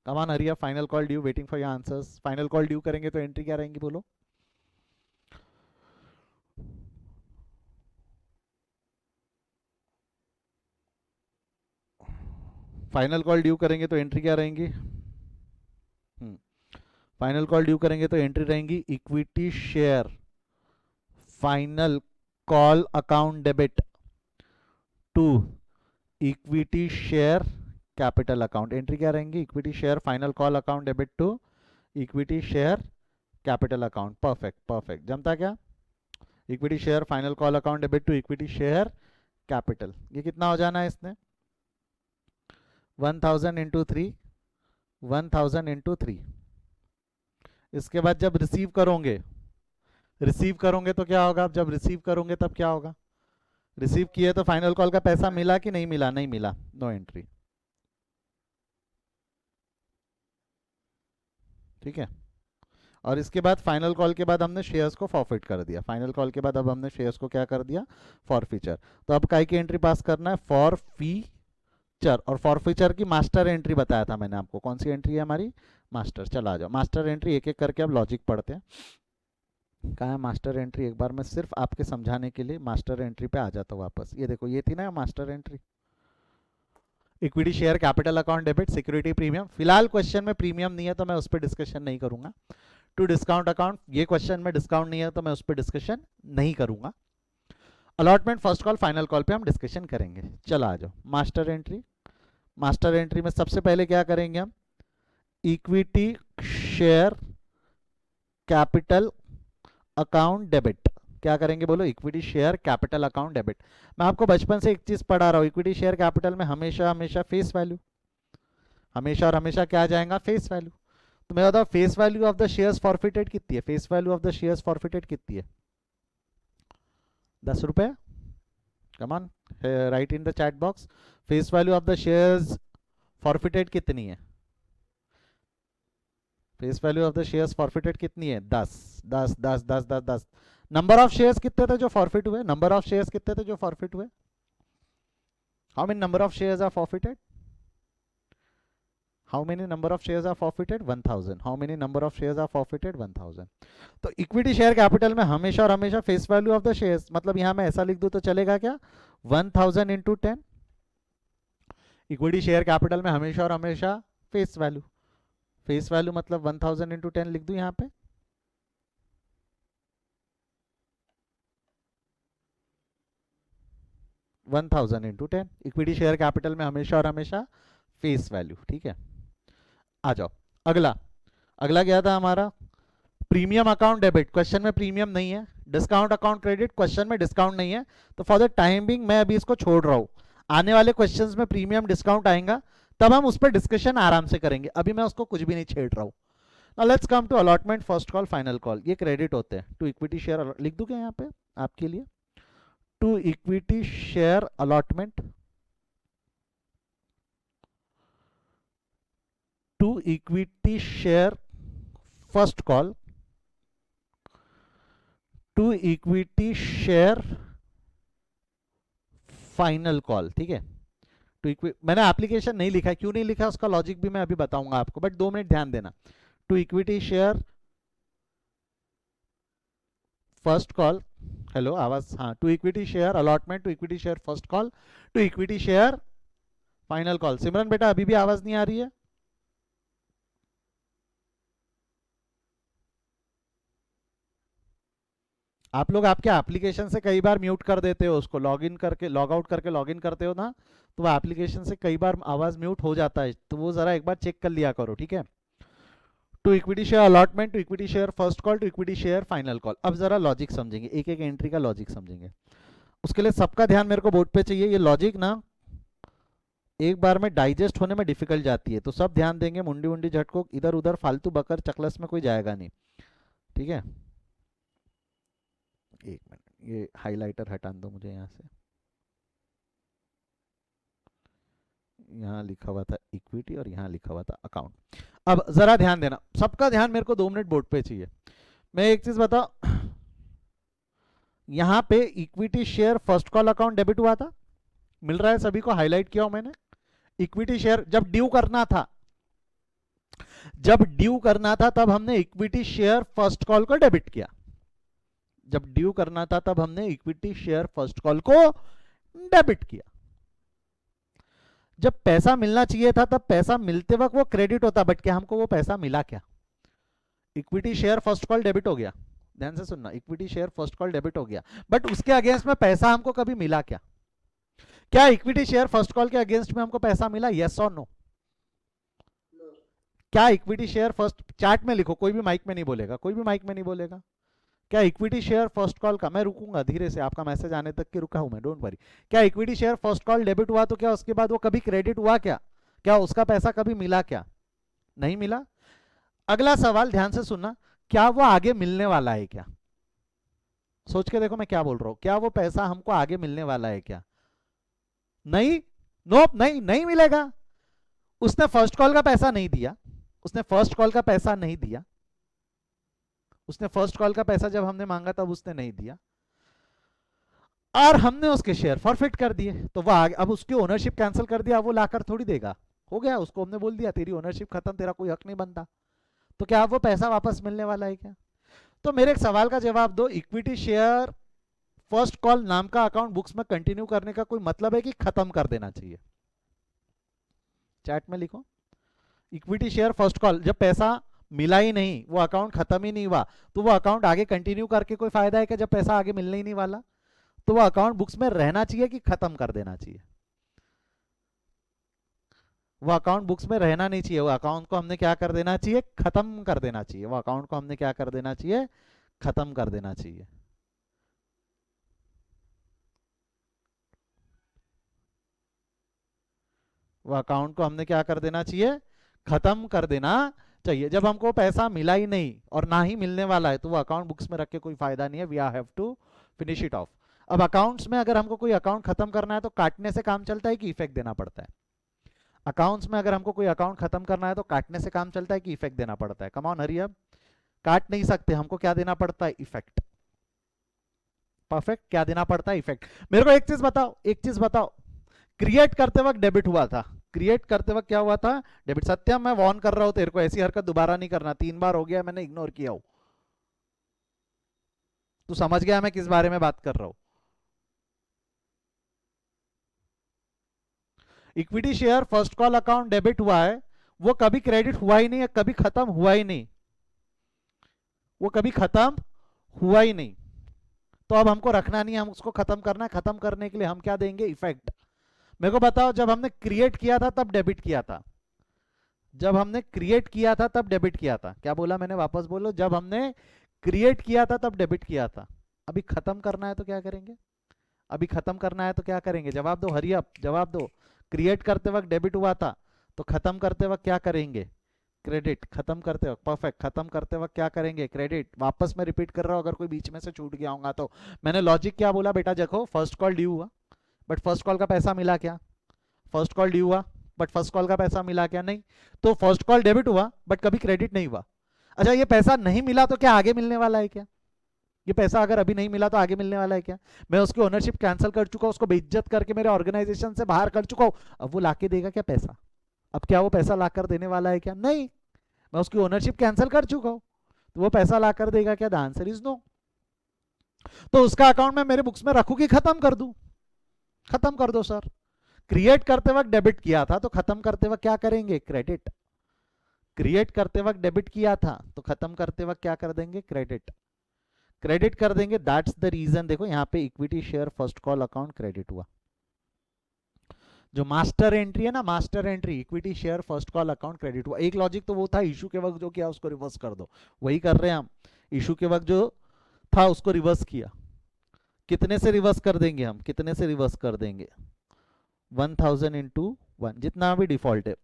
कम on hurry up, final call due, waiting for your answers. Final call due करेंगे तो एंट्री क्या रहेंगी बोलो। फाइनल कॉल ड्यू करेंगे तो एंट्री क्या रहेंगी, फाइनल कॉल ड्यू करेंगे तो एंट्री रहेंगी equity share final call account debit to equity share capital account. Entry क्या रहेंगी, equity share final call account debit to equity share capital account. Perfect perfect, जमता क्या? Equity share final call account debit to equity share capital, ये कितना हो जाना है इसने, 1000 इंटू 3, 1000 इंटू 3। इसके बाद जब रिसीव करोगे, रिसीव करोगे तो क्या होगा, जब रिसीव करोगे तब क्या होगा, रिसीव किए तो फाइनल कॉल का पैसा मिला कि नहीं मिला, नहीं मिला, नो एंट्री, ठीक है? और इसके बाद फाइनल कॉल के बाद हमने शेयर्स को फॉरफिट कर दिया, फाइनल कॉल के बाद अब हमने शेयर्स को क्या कर दिया, फॉरफीचर। तो अब काय की एंट्री पास करना है, फॉरफीचर, और फॉरफीचर की मास्टर एंट्री बताया था मैंने आपको, कौन सी एंट्री है हमारी, मास्टर। चला जाओ मास्टर एंट्री, एक एक करके अब लॉजिक पढ़ते हैं। कहाँ है मास्टर एंट्री, एक बार मैं सिर्फ आपके समझाने के लिए मास्टर एंट्री पे आ जाता हूँ वापस। ये देखो, ये थी ना master entry, equity share capital account debit, security premium. फिलहाल क्वेश्चन में प्रीमियम नहीं है तो मैं उस पर डिस्कशन नहीं करूंगा। टू डिस्काउंट अकाउंट, ये क्वेश्चन में डिस्काउंट नहीं है तो मैं उस पर डिस्कशन नहीं करूंगा। Allotment, first call, final call पे हम डिस्कशन करेंगे। चलो आ जाओ, मास्टर एंट्री। मास्टर एंट्री में सबसे पहले क्या करेंगे हम, equity share capital account debit. क्या करेंगे बोलो, equity share capital account debit. मैं आपको बचपन से एक चीज पढ़ा रहा हूं, इक्विटी शेयर कैपिटल में हमेशा हमेशा फेस वैल्यू, हमेशा और हमेशा क्या जाएगा, फेस वैल्यू। तो मैं बताओ face value of the shares forfeited कितनी है, face value of the shares forfeited कितनी है, 10 रुपए। कम on, right in the chat box, face value of the shares forfeited कितनी है, face value of the shares forfeited कितनी है, 10 10 10 10 10 10। नंबर ऑफ शेयर्स कितने थे जो फॉरफिट हुए, नंबर ऑफ शेयर्स कितने थे जो फॉरफिट हुए, how many number of shares are forfeited, how many number of shares are forfeited, 1000। How many number of shares are forfeited, 1000। तो इक्विटी शेयर कैपिटल में हमेशा और हमेशा face value of the shares, मतलब यहां मैं ऐसा लिख दूं तो चलेगा क्या, 1000 इंटू 10। इक्विटी शेयर कैपिटल में हमेशा और हमेशा फेस वैल्यू, फेस वैल्यू मतलब 1000 इंटू 10 लिख दूं यहां पे। One 1000 into 10, equity share capital में हमेशा और हमेशा फेस वैल्यू। ठीक है, आ जाओ अगला। अगला क्या था हमारा, प्रीमियम अकाउंट डेबिट। क्वेश्चन में प्रीमियम नहीं है। डिस्काउंट अकाउंट क्रेडिट, क्वेश्चन में डिस्काउंट नहीं है। तो फॉर द टाइम बिंग मैं अभी इसको छोड़ रहा हूं, आने वाले क्वेश्चंस में प्रीमियम डिस्काउंट आएगा तब हम उस पर डिस्कशन आराम से करेंगे, अभी मैं उसको कुछ भी नहीं छेड़ रहा हूं। Now let's come to allotment, first call, final call. ये क्रेडिट होते हैं। टू इक्विटी शेयर, लिख दूं क्या यहाँ पे आपके लिए, to equity share allotment, to equity share first call, to equity share final call. ठीक है, मैंने एप्लीकेशन नहीं लिखा, क्यों नहीं लिखा उसका लॉजिक भी मैं अभी बताऊंगा आपको, बट 2 मिनट ध्यान देना। To equity share first call, hello आवाज, हाँ, to equity share allotment, to equity share first call, to equity share final call. Simran बेटा अभी भी आवाज नहीं आ रही है, आप लोग आपके एप्लीकेशन से कई बार म्यूट कर देते हो उसको, लॉग इन करके लॉग आउट करके लॉग इन करते हो ना, तो वो एप्लीकेशन से कई बार आवाज म्यूट हो जाता है, तो वो जरा एक बार चेक कर लिया करो। ठीक है, to equity share allotment, to equity share first call, to equity share final call. अब जरा लॉजिक समझेंगे, एक एक एंट्री का लॉजिक समझेंगे। उसके लिए सबका ध्यान मेरे को बोर्ड पे चाहिए। ये लॉजिक ना एक बार में डाइजेस्ट होने में डिफिकल्ट जाती है, तो सब ध्यान देंगे, मुंडी मुंडी झटको, इधर उधर फालतू बकर चकलस में कोई जाएगा नहीं। ठीक है, एक मिनट, ये हाइलाइटर हटा दो मुझे यहाँ से, यहाँ लिखा हुआ था इक्विटी और यहाँ लिखा हुआ था अकाउंट। अब जरा ध्यान देना, सबका ध्यान मेरे को 2 मिनट बोर्ड पे चाहिए। मैं एक चीज बताओ, यहाँ पे equity share first call account debit हुआ था, मिल रहा है सभी को, हाईलाइट किया हूं मैंने। इक्विटी शेयर जब ड्यू करना था, जब ड्यू करना था तब हमने इक्विटी शेयर फर्स्ट कॉल को डेबिट किया, जब ड्यू करना था तब हमने इक्विटी शेयर फर्स्ट कॉल को डेबिट किया। जब पैसा मिलना चाहिए था तब पैसा मिलते वक्त वो क्रेडिट होता, बट क्या हमको वो पैसा मिला क्या, equity share first call debit हो गया, ध्यान से सुनना, equity share first call debit हो गया, बट उसके अगेंस्ट में पैसा हमको कभी मिला क्या, क्या इक्विटी शेयर फर्स्ट कॉल के अगेंस्ट में हमको पैसा मिला, यस और नो? क्या इक्विटी शेयर फर्स्ट, चैट में लिखो, कोई भी माइक में नहीं बोलेगा, कोई भी माइक में नहीं बोलेगा। क्या इक्विटी शेयर फर्स्ट कॉल का, मैं रुकूंगा धीरे से, आपका मैसेज आने तक की रुका हूं मैं, डोंट वरी। क्या equity share first call debit हुआ तो क्या उसके बाद वो कभी क्रेडिट हुआ क्या, क्या उसका पैसा कभी मिला क्या, नहीं मिला। अगला सवाल ध्यान से सुनना, क्या वो आगे मिलने वाला है क्या, सोच के देखो मैं क्या बोल रहा हूं, क्या वो पैसा हमको आगे मिलने वाला है क्या, नहीं, नोप, नहीं, नहीं मिलेगा। उसने फर्स्ट कॉल का पैसा नहीं दिया, उसने फर्स्ट कॉल का पैसा नहीं दिया, उसने फर्स्ट कॉल का पैसा जब हमने मांगा तब उसने नहीं दिया, और हमने उसके शेयर फॉरफिट कर दिए, तो वो अब उसकी ओनरशिप कैंसिल कर दिया, वो लाकर थोड़ी देगा, हो गया, उसको हमने बोल दिया तेरी ओनरशिप खत्म, तेरा कोई हक नहीं बनता, तो क्या वो पैसा वापस मिलने वाला है क्या? तो मेरे एक सवाल का जवाब दो, इक्विटी शेयर फर्स्ट कॉल नाम का अकाउंट बुक्स में कंटिन्यू करने का कोई मतलब है कि खत्म कर देना चाहिए? चैट में लिखो, इक्विटी शेयर फर्स्ट कॉल। जब पैसा मिला ही नहीं, वो अकाउंट खत्म ही नहीं हुआ, तो वो अकाउंट आगे कंटिन्यू करके कोई फायदा है क्या? जब पैसा आगे मिलने ही नहीं वाला, तो वो अकाउंट बुक्स में रहना चाहिए कि खत्म कर देना चाहिए? वो अकाउंट बुक्स में रहना नहीं चाहिए, वो अकाउंट को हमने क्या कर देना चाहिए? खत्म कर देना चाहिए। वो अकाउंट को हमने क्या कर देना चाहिए? खत्म कर देना चाहिए। वो अकाउंट को हमने क्या कर देना चाहिए? खत्म कर देना चाहिए। जब हमको पैसा मिला ही नहीं और ना ही मिलने वाला है, तो वो अकाउंट बुक्स में रख के कोई फायदा नहीं है। We have to finish it off. अब अकाउंट्स में अगर हमको कोई अकाउंट खत्म करना है तो काटने से काम चलता है कि इफेक्ट देना पड़ता है? अकाउंट्स में अगर हमको कोई अकाउंट खत्म करना है तो काटने से काम चलता है कि इफेक्ट देना पड़ता है? कम ऑन हरी, अब काट नहीं सकते, हमको क्या देना पड़ता है? इफेक्ट। परफेक्ट, क्या देना पड़ता है? इफेक्ट। मेरे को एक चीज बताओ, एक चीज बताओ, क्रिएट करते वक्त डेबिट हुआ था, क्रिएट करते वक्त क्या हुआ था? डेबिट। सत्यम, मैं वॉर्न कर रहा हूं तेरे को, ऐसी हरकत दोबारा नहीं करना। 3 बार हो गया, मैंने इग्नोर किया हो। तू समझ गया मैं किस बारे में बात कर रहा हूं? Equity share first call account debit हुआ है, वो कभी क्रेडिट हुआ ही नहीं है, कभी खत्म हुआ ही नहीं, वो कभी खत्म हुआ ही नहीं। तो अब हमको रखना नहीं है, हम उसको खत्म करना है। खत्म करने के लिए हम क्या देंगे? इफेक्ट। मेरे को बताओ, जब हमने क्रिएट किया था तब डेबिट किया था? जब हमने क्रिएट किया था तब डेबिट किया था? क्या बोला मैंने? वापस बोलो। जब हमने क्रिएट किया था तब डेबिट किया था। अभी खत्म करना है तो क्या करेंगे? अभी खत्म करना है तो क्या करेंगे? जवाब दो, हरी अप, जवाब दो। क्रिएट करते वक्त डेबिट हुआ था, तो खत्म करते वक्त क्या करेंगे? क्रेडिट। खत्म करते वक्त, परफेक्ट, खत्म करते वक्त क्या करेंगे? क्रेडिट। वापस मैं रिपीट कर रहा हूं, अगर कोई बीच में से छूट गया होगा तो। मैंने लॉजिक क्या बोला बेटा? देखो, फर्स्ट कॉल ड्यू हुआ, बट फर्स्ट कॉल का पैसा मिला क्या? फर्स्ट कॉल ड्यू हुआ, बट फर्स्ट कॉल का पैसा मिला क्या? नहीं। तो फर्स्ट कॉल डेबिट हुआ, बट कभी क्रेडिट नहीं हुआ। अच्छा, ये पैसा नहीं मिला तो क्या आगे मिलने वाला है क्या? ये पैसा अगर अभी नहीं मिला तो आगे मिलने वाला है क्या? मैं उसकी ओनरशिप कैंसिल कर चुका हूं, उसको बेइज्जत करके मेरे ऑर्गेनाइजेशन से बाहर कर चुका हूं। अब वो लाके देगा क्या पैसा? अब क्या वो पैसा लाकर देने वाला है क्या? नहीं। मैं उसकी ओनरशिप कैंसिल कर चुका हूं, तो वो पैसा लाकर देगा क्या? The answer is no. तो उसका अकाउंट मैं मेरे बुक्स में रखूं कि खत्म कर दूं? खत्म कर दो सर। क्रिएट करते वक्त डेबिट किया था, तो खत्म करते वक्त क्या करेंगे? क्रेडिट। क्रिएट करते वक्त डेबिट किया था, तो खत्म करते वक्त क्या कर देंगे? क्रेडिट। क्रेडिट कर देंगे। That's the reason. देखो यहाँ पे equity share first call account credit हुआ। जो मास्टर एंट्री है ना, master entry, equity share first call account credit हुआ। एक लॉजिक तो वो था, इशू के वक्त जो किया उसको रिवर्स कर दो, वही कर रहे हैं हम। इशू के वक्त जो था उसको रिवर्स किया। कितने से रिवर्स कर देंगे हम? कितने से रिवर्स कर देंगे? 1000 इंटू 1, जितना भी डिफॉल्ट है।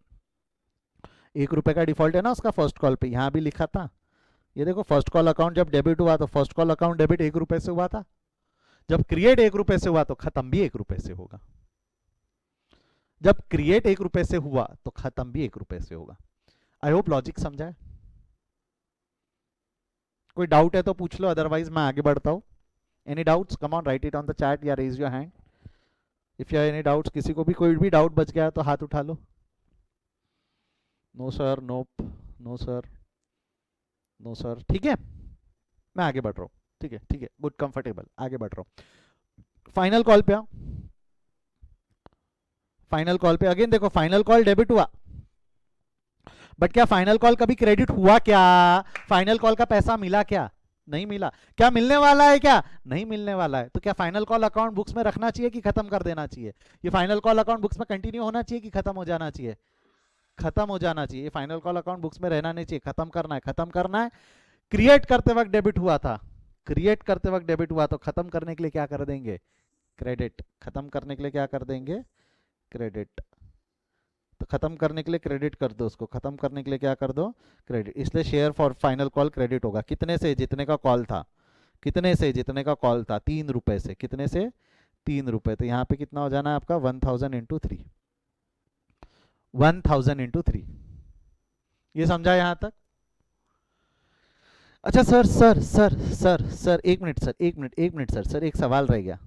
1 रुपए का डिफॉल्ट है ना उसका फर्स्ट कॉल पे, यहां भी लिखा था। ये देखो, फर्स्ट कॉल अकाउंट जब डेबिट हुआ तो फर्स्ट कॉल अकाउंट डेबिट 1 रुपए से हुआ था। जब क्रिएट 1 रुपए से हुआ तो खत्म भी 1 रुपए से होगा। जब क्रिएट 1 रुपए से हुआ तो खत्म भी 1 रुपए से होगा। आई होप लॉजिक समझा है। कोई डाउट है तो पूछ लो, अदरवाइज मैं आगे बढ़ता हूं। Any doubts? Come on, right it on the chat या raise your hand if you have any doubts. किसी को भी कोई भी डाउट बच गया तो हाथ उठा लो। नो सर, नोप, नो सर, नो सर। ठीक है, मैं आगे बढ़ रहा हूं। ठीक है, ठीक है, गुड, कंफर्टेबल, आगे बढ़ रहा हूं। फाइनल कॉल पे आओ। फाइनल कॉल पे अगेन देखो, फाइनल कॉल डेबिट हुआ, बट क्या फाइनल कॉल कभी क्रेडिट हुआ क्या? फाइनल कॉल का पैसा मिला क्या? नहीं मिला। क्या मिलने वाला है क्या? नहीं मिलने वाला है। तो क्या फाइनल कॉल अकाउंट बुक्स में रखना चाहिए कि खत्म कर देना चाहिए? ये फाइनल कॉल अकाउंट बुक्स में कंटिन्यू होना चाहिए कि खत्म हो जाना चाहिए? खत्म हो जाना चाहिए। फाइनल कॉल अकाउंट बुक्स में रहना नहीं चाहिए, खत्म करना है, खत्म करना है। क्रिएट करते वक्त डेबिट हुआ था, क्रिएट करते वक्त डेबिट हुआ, तो खत्म करने के लिए क्या कर देंगे? क्रेडिट। खत्म करने के लिए क्या कर देंगे? क्रेडिट। तो खत्म करने के लिए क्रेडिट कर दो उसको, खत्म करने के लिए क्या कर दो? क्रेडिट। इसलिए share for final call credit होगा। कितने से? जितने का कॉल था। कितने से? जितने का कॉल था, 3 रुपए से। कितने से? 3 रुपए। तो यहाँ पे कितना हो जाना है आपका? 1000 इंटू 3। 1000 इंटू 3। ये समझा यहां तक? अच्छा sir, sir sir sir sir, एक मिनट सर, एक मिनट, एक मिनट सर, सर एक सवाल रह गया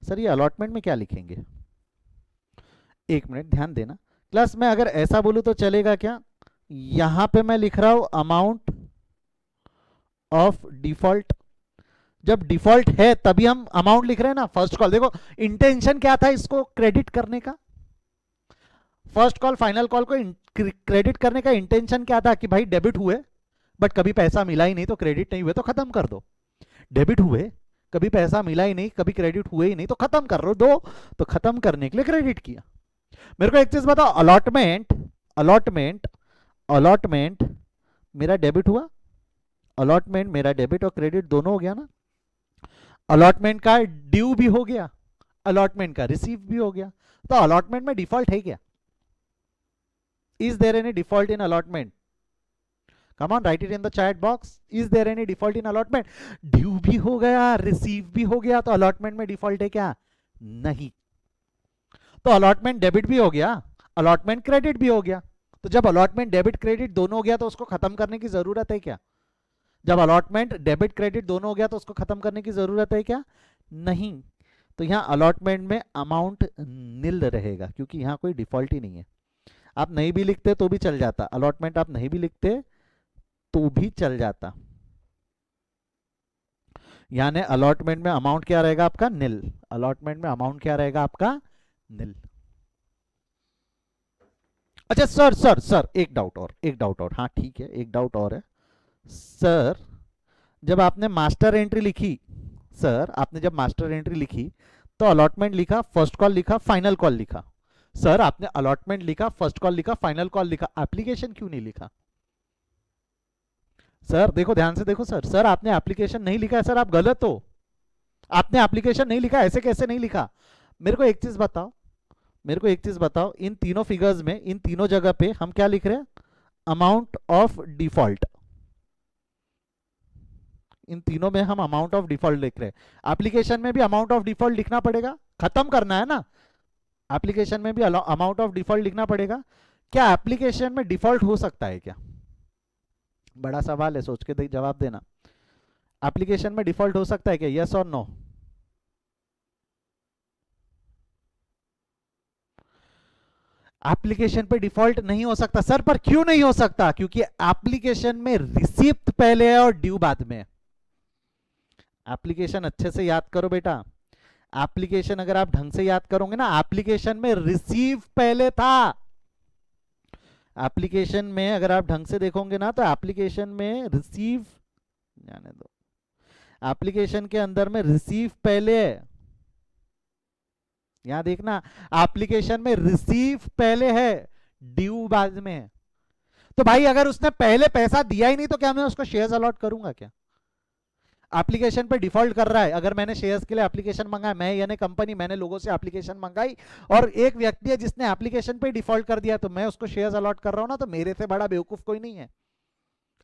सर। ये अलॉटमेंट में क्या लिखेंगे? एक मिनट ध्यान देना। क्लास में अगर ऐसा बोलूं तो चलेगा क्या? यहां पे मैं लिख रहा हूं अमाउंट ऑफ डिफॉल्ट। जब डिफॉल्ट है तभी हम अमाउंट लिख रहे हैं ना, फर्स्ट कॉल। देखो इंटेंशन क्या था इसको क्रेडिट करने का? फर्स्ट कॉल फाइनल कॉल को क्रेडिट करने का इंटेंशन क्या था कि भाई डेबिट हुए बट कभी पैसा मिला ही नहीं तो क्रेडिट नहीं हुए तो खत्म कर दो, डेबिट हुए कभी पैसा मिला ही नहीं कभी क्रेडिट हुए ही नहीं तो खत्म कर दो, तो खत्म करने के लिए क्रेडिट किया। मेरे को एक चीज बताओ, अलॉटमेंट अलॉटमेंट अलॉटमेंट मेरा डेबिट हुआ, अलॉटमेंट मेरा डेबिट और क्रेडिट दोनों हो गया ना, अलॉटमेंट का ड्यू भी हो गया, अलॉटमेंट का रिसीव भी हो गया, तो अलॉटमेंट में डिफॉल्ट है क्या? Is there any default in allotment? Come on, right it in the chat box, is there any default in allotment? Due भी हो गया, रिसीव भी हो गया, तो अलॉटमेंट में डिफॉल्ट है क्या? नहीं। तो अलॉटमेंट डेबिट भी हो गया, अलॉटमेंट क्रेडिट भी हो गया, तो जब अलॉटमेंट डेबिट क्रेडिट दोनों हो गया तो उसको खत्म करने की जरूरत है क्या? जब अलॉटमेंट डेबिट क्रेडिट दोनों हो गया तो उसको खत्म करने की जरूरत है क्या? नहीं। तो यहां अलॉटमेंट में अमाउंट निल रहेगा क्योंकि यहां कोई डिफॉल्ट ही नहीं है। आप नहीं भी लिखते तो भी चल जाता, अलॉटमेंट आप नहीं भी लिखते तो भी चल जाता, यानी अलॉटमेंट में अमाउंट क्या रहेगा आपका? निल। अलॉटमेंट में अमाउंट क्या रहेगा आपका? निल। अच्छा सर सर सर एक डाउट और, एक डाउट और, हाँ ठीक है एक डाउट और है सर, जब आपने मास्टर एंट्री लिखी, सर आपने जब मास्टर एंट्री लिखी तो अलॉटमेंट लिखा, फर्स्ट कॉल लिखा, फाइनल कॉल लिखा, सर आपने अलॉटमेंट लिखा, फर्स्ट कॉल लिखा, फाइनल कॉल लिखा, एप्लीकेशन क्यों नहीं लिखा? सर देखो ध्यान से देखो सर, सर आपने एप्लीकेशन नहीं लिखा है, सर आप गलत हो, आपने एप्लीकेशन नहीं लिखा, ऐसे कैसे नहीं लिखा? मेरे को एक चीज बताओ, मेरे को एक चीज बताओ, इन तीनों फिगर्स में इन तीनों जगह पे हम क्या लिख रहे हैं? अमाउंट ऑफ डिफॉल्ट, इन तीनों में हम अमाउंट ऑफ डिफॉल्ट लिख रहे हैं। एप्लीकेशन में भी अमाउंट ऑफ डिफॉल्ट लिखना पड़ेगा, खत्म करना है ना, एप्लीकेशन में भी अमाउंट ऑफ डिफॉल्ट लिखना पड़ेगा। क्या एप्लीकेशन में डिफॉल्ट हो सकता है क्या? बड़ा सवाल है, सोच के जवाब देना। एप्लीकेशन में डिफॉल्ट हो सकता है क्या? यस और नो? एप्लीकेशन पे डिफॉल्ट नहीं हो सकता सर, पर क्यों नहीं हो सकता? क्योंकि एप्लीकेशन में रिसिप्ट पहले है और ड्यू बाद में। एप्लीकेशन अच्छे से याद करो बेटा, एप्लीकेशन अगर आप ढंग से याद करोगे ना, एप्लीकेशन में रिसीव पहले था, एप्लीकेशन में अगर आप ढंग से देखोगे ना तो एप्लीकेशन में रिसीव, जाने दो, एप्लीकेशन के अंदर में रिसीव पहले है, यहां देखना एप्लीकेशन में रिसीव पहले है, ड्यू बाद में है। तो भाई अगर उसने पहले पैसा दिया ही नहीं तो क्या मैं उसको शेयर्स अलॉट करूंगा क्या? एप्लीकेशन पे डिफॉल्ट कर रहा है, अगर मैंने शेयर्स के लिए एप्लीकेशन मंगाया, मैं यानी कंपनी, मैंने लोगों से एप्लीकेशन मंगाई और एक व्यक्ति है जिसने एप्लीकेशन पे डिफॉल्ट कर दिया, तो मैं उसको शेयर्स अलॉट कर रहा हूं ना, तो मेरे से बड़ा बेवकूफ कोई नहीं है।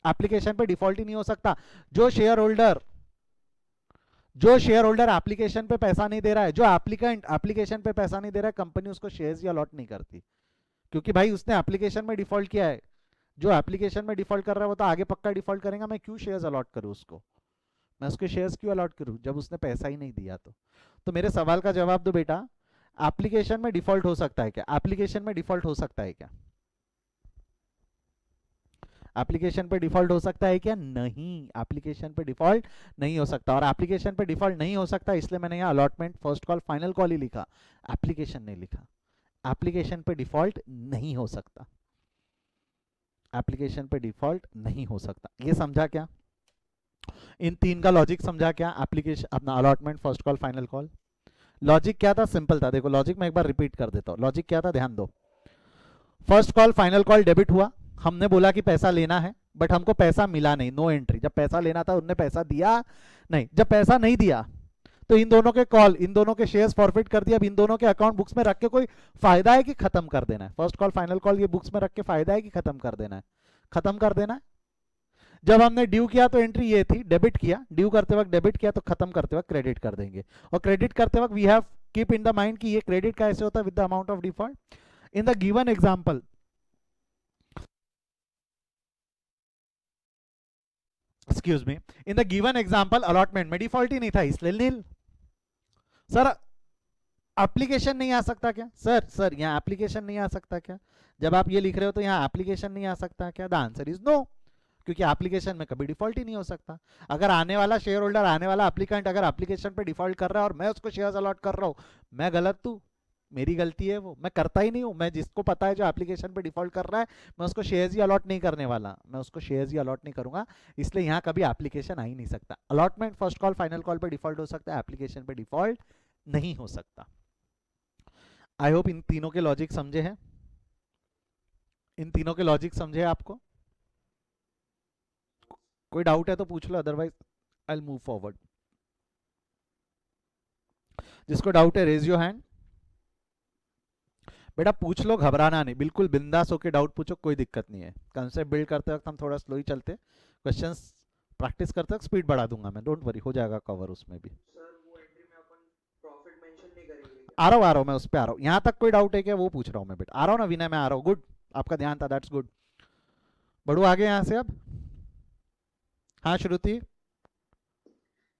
एप्लीकेशन पे डिफॉल्ट ही नहीं हो सकता। जो शेयर होल्डर एप्लीकेशन पे पैसा नहीं दे रहा है, जो एप्लीकेंट एप्लीकेशन पे पैसा नहीं दे रहा है, कंपनी उसको शेयर्स ही अलॉट नहीं करती, क्योंकि भाई उसने एप्लीकेशन में डिफॉल्ट किया है। जो एप्लीकेशन में डिफॉल्ट कर रहा है वो तो आगे पक्का डिफॉल्ट करेगा, मैं क्यों शेयर्स अलॉट करूं उसको, मैं उसके शेयर्स क्यों अलॉट करूं जब उसने पैसा ही नहीं दिया? तो मेरे सवाल का जवाब दो बेटा, एप्लीकेशन में डिफॉल्ट हो सकता है क्या? एप्लीकेशन में डिफॉल्ट हो सकता है क्या? एप्लीकेशन पे डिफॉल्ट हो सकता है क्या? नहीं, एप्लीकेशन पे डिफॉल्ट नहीं हो सकता। और एप्लीकेशन पे डिफॉल्ट नहीं हो सकता इसलिए मैंने यहाँ allotment, first call, final call ही लिखा, एप्लीकेशन नहीं लिखा। एप्लीकेशन पे डिफॉल्ट नहीं हो सकता, एप्लीकेशन पे डिफॉल्ट नहीं हो सकता। ये समझा क्या? इन तीन का लॉजिक समझा क्या? एप्लीकेशन, अपना allotment, first call, final call, logic क्या था? सिंपल था। देखो लॉजिक मैं एक बार रिपीट कर देता हूं, लॉजिक क्या था ध्यान दो। First call final call debit हुआ, हमने बोला कि पैसा लेना है बट हमको पैसा मिला नहीं, नो एंट्री। जब पैसा लेना था उनने पैसा दिया नहीं, जब पैसा नहीं दिया तो इन दोनों के कॉल, इन दोनों के शेयर्स फॉरफिट कर दिया। अब इन दोनों के अकाउंट बुक्स में रख के कोई फायदा है कि खत्म कर देना है? फर्स्ट कॉल फाइनल कॉल ये बुक्स में रख के फायदा है कि खत्म कर देना है? खत्म कर देना है। जब हमने ड्यू किया तो एंट्री ये थी, डेबिट किया, ड्यू करते वक्त डेबिट किया, तो खत्म करते वक्त क्रेडिट कर देंगे। और क्रेडिट करते वक्त we have keep in the mind कि ये क्रेडिट कैसे होता है? With the amount of default. In the given example, excuse me, in the given example allotment में डिफॉल्ट ही नहीं था इसलिए नील। सर एप्लीकेशन नहीं आ सकता क्या? सर यहाँ एप्लीकेशन नहीं आ सकता क्या? जब आप ये लिख रहे हो तो यहाँ एप्लीकेशन नहीं आ सकता क्या? द आंसर इज नो, क्योंकि एप्लीकेशन में कभी डिफॉल्ट ही नहीं हो सकता। अगर आने वाला शेयर होल्डर, आने वाला एप्लीकेंट अगर एप्लीकेशन पे डिफॉल्ट कर रहा है और मैं उसको शेयर्स अलॉट कर रहा हूं, मैं गलत हूं? मेरी गलती है वो, मैं करता ही नहीं हूँ। मैं जिसको पता है जो एप्लीकेशन पे डिफॉल्ट कर रहा है, मैं उसको शेयर्स ही अलॉट नहीं करने वाला, मैं उसको शेयर्स ही अलॉट नहीं करूंगा। इसलिए यहाँ कभी एप्लीकेशन आ ही नहीं सकता। Allotment first call final call पे डिफॉल्ट हो सकता है, एप्लीकेशन पे डिफॉल्ट नहीं हो सकता। आई होप इन तीनों के लॉजिक समझे हैं, इन तीनों के लॉजिक समझे आपको? कोई डाउट है तो पूछ लो, otherwise I will move forward. जिसको डाउट है रेज योर हैंड। बेटा पूछ लो, घबराना नहीं, बिल्कुल बिंदास होकर डाउट पूछो, कोई दिक्कत नहीं है। कंसेप्ट बिल्ड करते वक्त हम थोड़ा स्लो ही चलते, क्वेश्चंस प्रैक्टिस करते वक्त स्पीड बढ़ा दूंगा मैं, डोंट वरी, हो जाएगा कवर उसमें भी। सर वो एंट्री में अपन प्रॉफिट मेंशन नहीं करेंगे आ रहा हूँ मैं उस पर आ रहा हूँ। यहाँ तक कोई डाउट है क्या, वो पूछ रहा हूँ मैं बेटा। आ रहा हूँ ना विनय, मैं आ रहा हूँ। गुड, आपका ध्यान था, दैट्स गुड। बढ़ू आगे यहाँ से अब। हाँ श्रुति।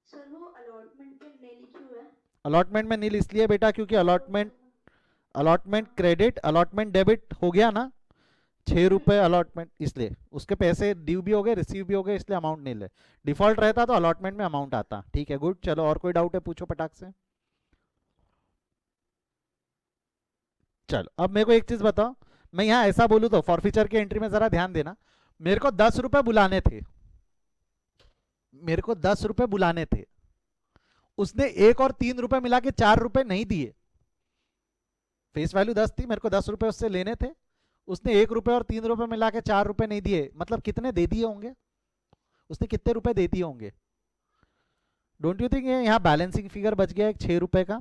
सर वो अलॉटमेंट पे नहीं लिखी हुआ है। अलॉटमेंट में नील इसलिए बेटा क्योंकि अलॉटमेंट क्रेडिट अलॉटमेंट डेबिट हो गया ना, 6 रुपए अलॉटमेंट, इसलिए उसके पैसे ड्यू भी हो गए रिसीव भी हो गए, इसलिए अमाउंट नहीं ले। डिफॉल्ट रहता तो अलॉटमेंट में अमाउंट आता। ठीक है गुड, चलो और कोई डाउट है पूछो पटाख से। चलो अब मेरे को एक चीज बताओ, मैं यहाँ ऐसा बोलूँ तो फॉरफीचर की एंट्री में जरा ध्यान देना, मेरे को 10 रुपए बुलाने थे, मेरे को 10 रुपए बुलाने थे, उसने 1 और 3 रुपए मिला के 4 रुपए नहीं दिए। फेस वैल्यू 10 थी, मेरे को 10 रुपए उससे लेने थे, उसने 1 रुपए और 3 रुपए मिला के 4 रुपए नहीं दिए, मतलब कितने दे दिए होंगे, उसने कितने रुपए दे दिए होंगे? डोंट यू थिंक यहाँ बैलेंसिंग फिगर बच गया एक 6 रुपए का,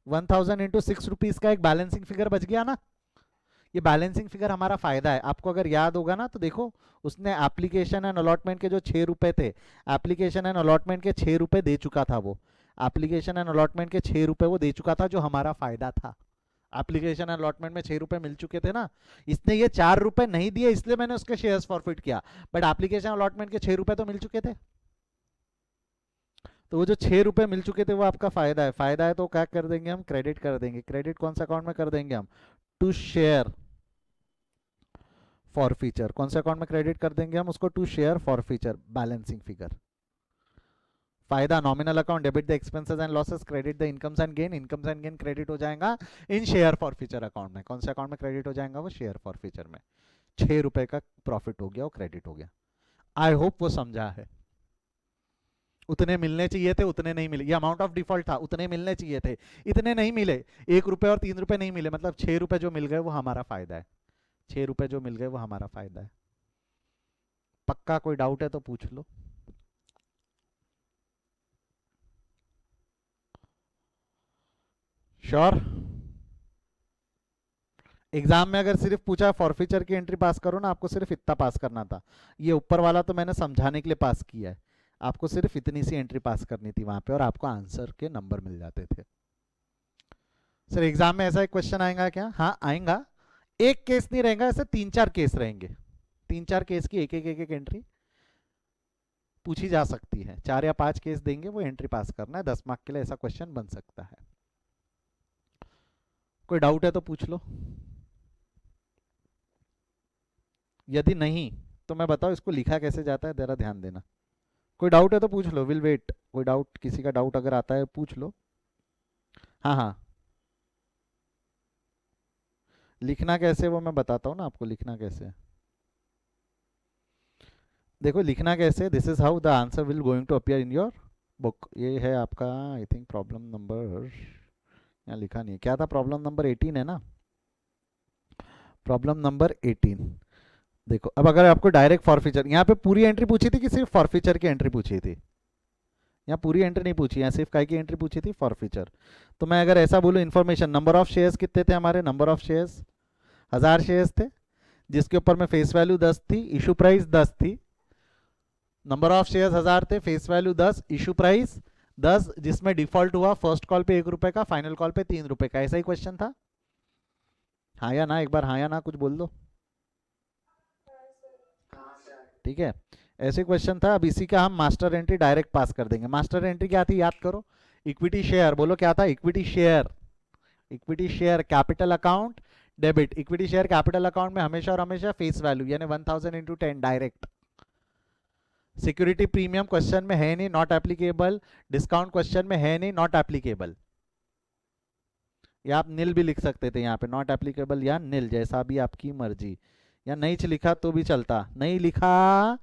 1000 इंटू 6 रुपीज का एक बैलेंसिंग फिगर बच गया ना। ये बैलेंसिंग फिगर हमारा फायदा है, आपको अगर याद होगा ना तो देखो, उसने एप्लीकेशन एंड अलॉटमेंट के जो 6 रुपए थे, एप्लीकेशन एंड अलॉटमेंट के 6 रुपए दे चुका था वो, एप्लीकेशन एंड अलॉटमेंट के 6 रुपए वो दे चुका था, जो हमारा फायदा था। एप्लीकेशन एंड अलॉटमेंट में 6 रुपए मिल चुके थे ना, इसने ये 4 रुपए नहीं दिए इसलिए मैंने उसके शेयर्स फॉरफिट किया, बट एप्लीकेशन अलॉटमेंट के 6 रुपए तो मिल चुके थे। तो वो जो 6 रुपए मिल चुके थे वो आपका फायदा है, फायदा है तो क्या कर देंगे हम, क्रेडिट कर देंगे। क्रेडिट कौन सा अकाउंट में कर देंगे हम, टू शेयर फॉर फीचर। कौन से अकाउंट में क्रेडिट कर देंगे हम उसको, to share forfeiture balancing figure. फायदा nominal account, debit the expenses and losses, credit the incomes and gain. Incomes and gain credit हो जाएगा in share forfeiture account में। कौन से अकाउंट में क्रेडिट हो जाएगा वो, शेयर फॉर फीचर में। 6 रुपए का प्रॉफिट हो गया, वो क्रेडिट हो गया। आई होप वो समझा है। उतने मिलने चाहिए थे, उतने नहीं मिले, ये अमाउंट ऑफ डिफॉल्ट था, उतने मिलने चाहिए थे, इतने नहीं मिले। 1 रुपए और 3 रुपए नहीं मिले, मतलब 6 रुपए जो मिल गए वो हमारा फायदा है। 6 रुपए जो मिल गए वो हमारा फायदा है। पक्का कोई डाउट है तो पूछ लो। श्योर? एग्जाम में अगर सिर्फ पूछा फॉरफीचर की एंट्री पास करो ना, आपको सिर्फ इतना पास करना था। ये ऊपर वाला तो मैंने समझाने के लिए पास किया है, आपको सिर्फ इतनी सी एंट्री पास करनी थी वहां पे, और आपको आंसर के नंबर मिल जाते थे। सर एग्जाम में ऐसा एक क्वेश्चन आएगा क्या? हाँ आएगा, एक केस नहीं रहेगा, ऐसे 3-4 केस रहेंगे, 3-4 केस की एक एक एंट्री पूछी जा सकती है। 4 या 5 केस देंगे, वो एंट्री पास करना है, 10 मार्क के लिए ऐसा क्वेश्चन बन सकता है। कोई डाउट है तो पूछ लो, यदि नहीं तो मैं बताओ इसको लिखा कैसे जाता है, जरा ध्यान देना। कोई डाउट है तो पूछ लो, विल वेट। कोई डाउट, किसी का डाउट अगर आता है पूछ लो। हाँ हाँ, लिखना कैसे वो मैं बताता हूँ ना आपको, लिखना कैसे। देखो लिखना कैसे, this is how the answer will going to appear in your book. ये है आपका आई थिंक प्रॉब्लम नंबर, यहाँ लिखा नहीं है, क्या था प्रॉब्लम नंबर 18 है ना, प्रॉब्लम नंबर 18। देखो अब अगर आपको डायरेक्ट फॉरफीचर, यहाँ पे पूरी एंट्री पूछी थी कि सिर्फ फॉरफीचर की एंट्री पूछी थी? यहाँ पूरी एंट्री नहीं पूछी, यहाँ सिर्फ काय की एंट्री पूछी थी, फॉरफीचर। तो मैं अगर ऐसा बोलूँ, इन्फॉर्मेशन, नंबर ऑफ शेयर्स कितने थे हमारे, नंबर ऑफ शेयर्स 1000 शेयर्स थे, जिसके ऊपर में फेस वैल्यू 10 थी, इशू प्राइस 10 थी। नंबर ऑफ शेयर्स 1000 थे, फेस वैल्यू 10, इशू प्राइस 10, जिसमें डिफॉल्ट हुआ फर्स्ट कॉल पे 1 रुपए का, फाइनल कॉल पे 3 रुपए का। ऐसा ही क्वेश्चन था, हाँ या ना, एक बार हाँ या ना कुछ बोल दो। ठीक है, ऐसे क्वेश्चन था। अब इसी का हम मास्टर एंट्री डायरेक्ट पास कर देंगे। मास्टर एंट्री क्या थी याद करो, इक्विटी शेयर, बोलो क्या था, equity share. Equity share capital account debit, equity share capital account में हमेशा और हमेशा फेस वैल्यू यानी 1000 into 10 direct. Security premium question में है नहीं, नॉट एप्लीकेबल। डिस्काउंट क्वेश्चन में है नहीं, नॉट एप्लीकेबल। या आप नील भी लिख सकते थे यहाँ पे, नॉट एप्लीकेबल या नील, जैसा भी आपकी मर्जी, या नहीं लिखा तो भी चलता, नहीं लिखा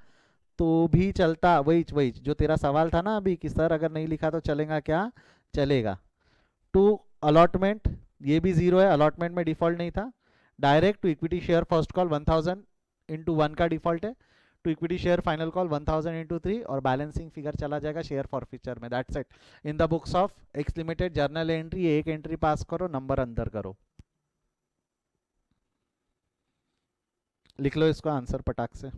तो भी चलता। वही वही जो तेरा सवाल था ना अभी कि सर अगर नहीं लिखा तो चलेगा क्या, चलेगा। टू अलॉटमेंट, ये भी जीरो है, अलॉटमेंट में डिफॉल्ट नहीं था। Direct to equity share first call 1000 into 1 का डिफॉल्ट है। To equity share final call 1000 into 3, और बैलेंसिंग फिगर चला जाएगा शेयर फॉर फ्यूचर में। That's it. In the books of X limited journal entry, एक एंट्री पास करो, number अंदर करो। लिख लो इसको आंसर पटाक से।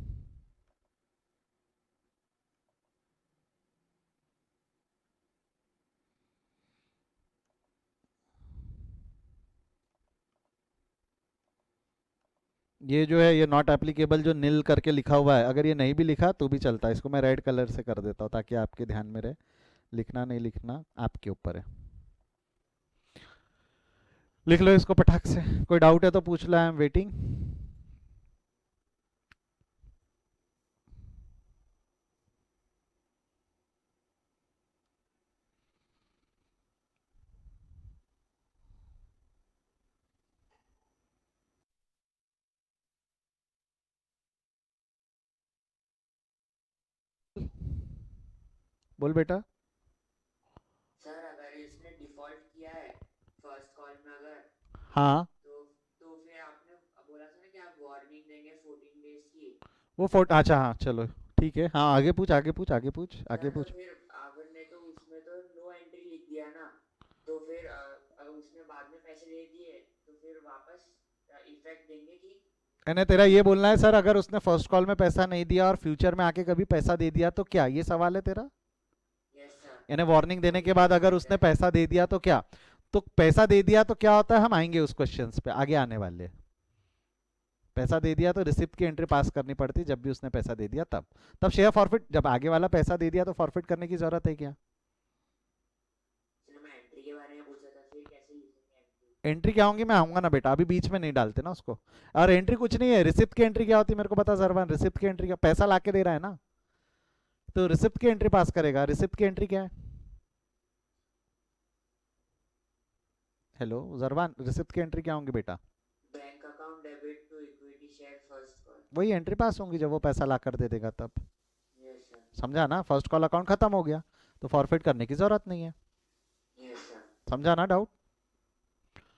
ये जो है ये नॉट एप्लीकेबल जो नील करके लिखा हुआ है, अगर ये नहीं भी लिखा तो भी चलता है। इसको मैं रेड कलर से कर देता हूँ ताकि आपके ध्यान में रहे। लिखना नहीं लिखना आपके ऊपर है। लिख लो इसको पटाख से। कोई डाउट है तो पूछ लो, आई एम वेटिंग। बोल बेटा। सर अगर इसने डिफॉल्ट किया है फर्स्ट कॉल में अगर, हाँ तो फिर आपने बोला था ना कि आप वार्निंग देंगे 14 डेज की। वो फोटो, अच्छा हाँ चलो ठीक है। हाँ आगे पूछ आगे पूछ आगे पूछ आगे सर तो पूछ। फिर आपने तो उसमें तो नो एंट्री लिख दिया ना, तो फिर अगर उसने बाद में पैसे दे दिए तो फिर वापस इफेक्ट देंगे कि? मैंने तेरा ये बोलना है सर अगर उसने फर्स्ट कॉल में पैसा नहीं दिया और फ्यूचर में आके कभी पैसा दे दिया तो क्या, ये सवाल है तेरा? Yes sir. यानी वार्निंग देने के बाद अगर उसने पैसा दे दिया तो क्या? तो पैसा दे दिया तो क्या होता है, हम आएंगे उस क्वेश्चंस पे आगे आने वाले। पैसा दे दिया तो रिसिप्ट की एंट्री पास करनी पड़ती जब भी उसने पैसा दे दिया तब शेयर फॉरफिट, जब आगे वाला पैसा दे दिया तो फॉरफिट करने की जरूरत है क्या? सर मैं एंट्री के बारे में पूछा था, फिर कैसे लिखेंगे एंट्री? एंट्री क्या होंगी, मैं आऊंगा ना बेटा, अभी बीच में नहीं डालते ना उसको। और एंट्री कुछ नहीं है, रिसिप्ट की एंट्री क्या होती है मेरे को बता जरवान। रिसिप्ट की एंट्री क्या, पैसा लाके दे रहा है ना, तो रिसिप्ट की एंट्री पास करेगा। रिसिप्ट की एंट्री क्या है? हेलो जरवान, रिसिप्ट की एंट्री क्या होंगी बेटा? Bank account debit to equity share first call. वही एंट्री पास होंगी जब वो पैसा ला कर दे देगा तब। Yes sir. समझा ना, फर्स्ट कॉल अकाउंट खत्म हो गया तो फॉरफिट करने की जरूरत नहीं है। Yes sir. समझा ना डाउट?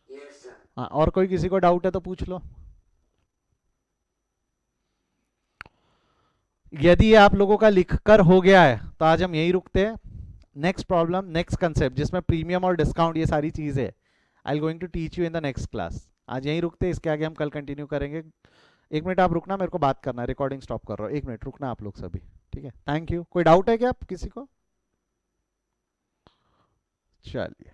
Yes sir. हाँ, और कोई किसी को डाउट है तो पूछ लो। यदि ये आप लोगों का लिख कर हो गया है तो आज हम यही रुकते हैं। नेक्स्ट प्रॉब्लम, नेक्स्ट कंसेप्ट जिसमें प्रीमियम और डिस्काउंट ये सारी चीजें I am going to teach you in the next class. आज यही रुकते हैं, इसके आगे हम कल कंटिन्यू करेंगे। एक मिनट आप रुकना, मेरे को बात करना है, रिकॉर्डिंग स्टॉप कर रहा हूँ। एक मिनट रुकना आप लोग सभी, ठीक है? Thank you. कोई डाउट है क्या आप किसी को? चलिए।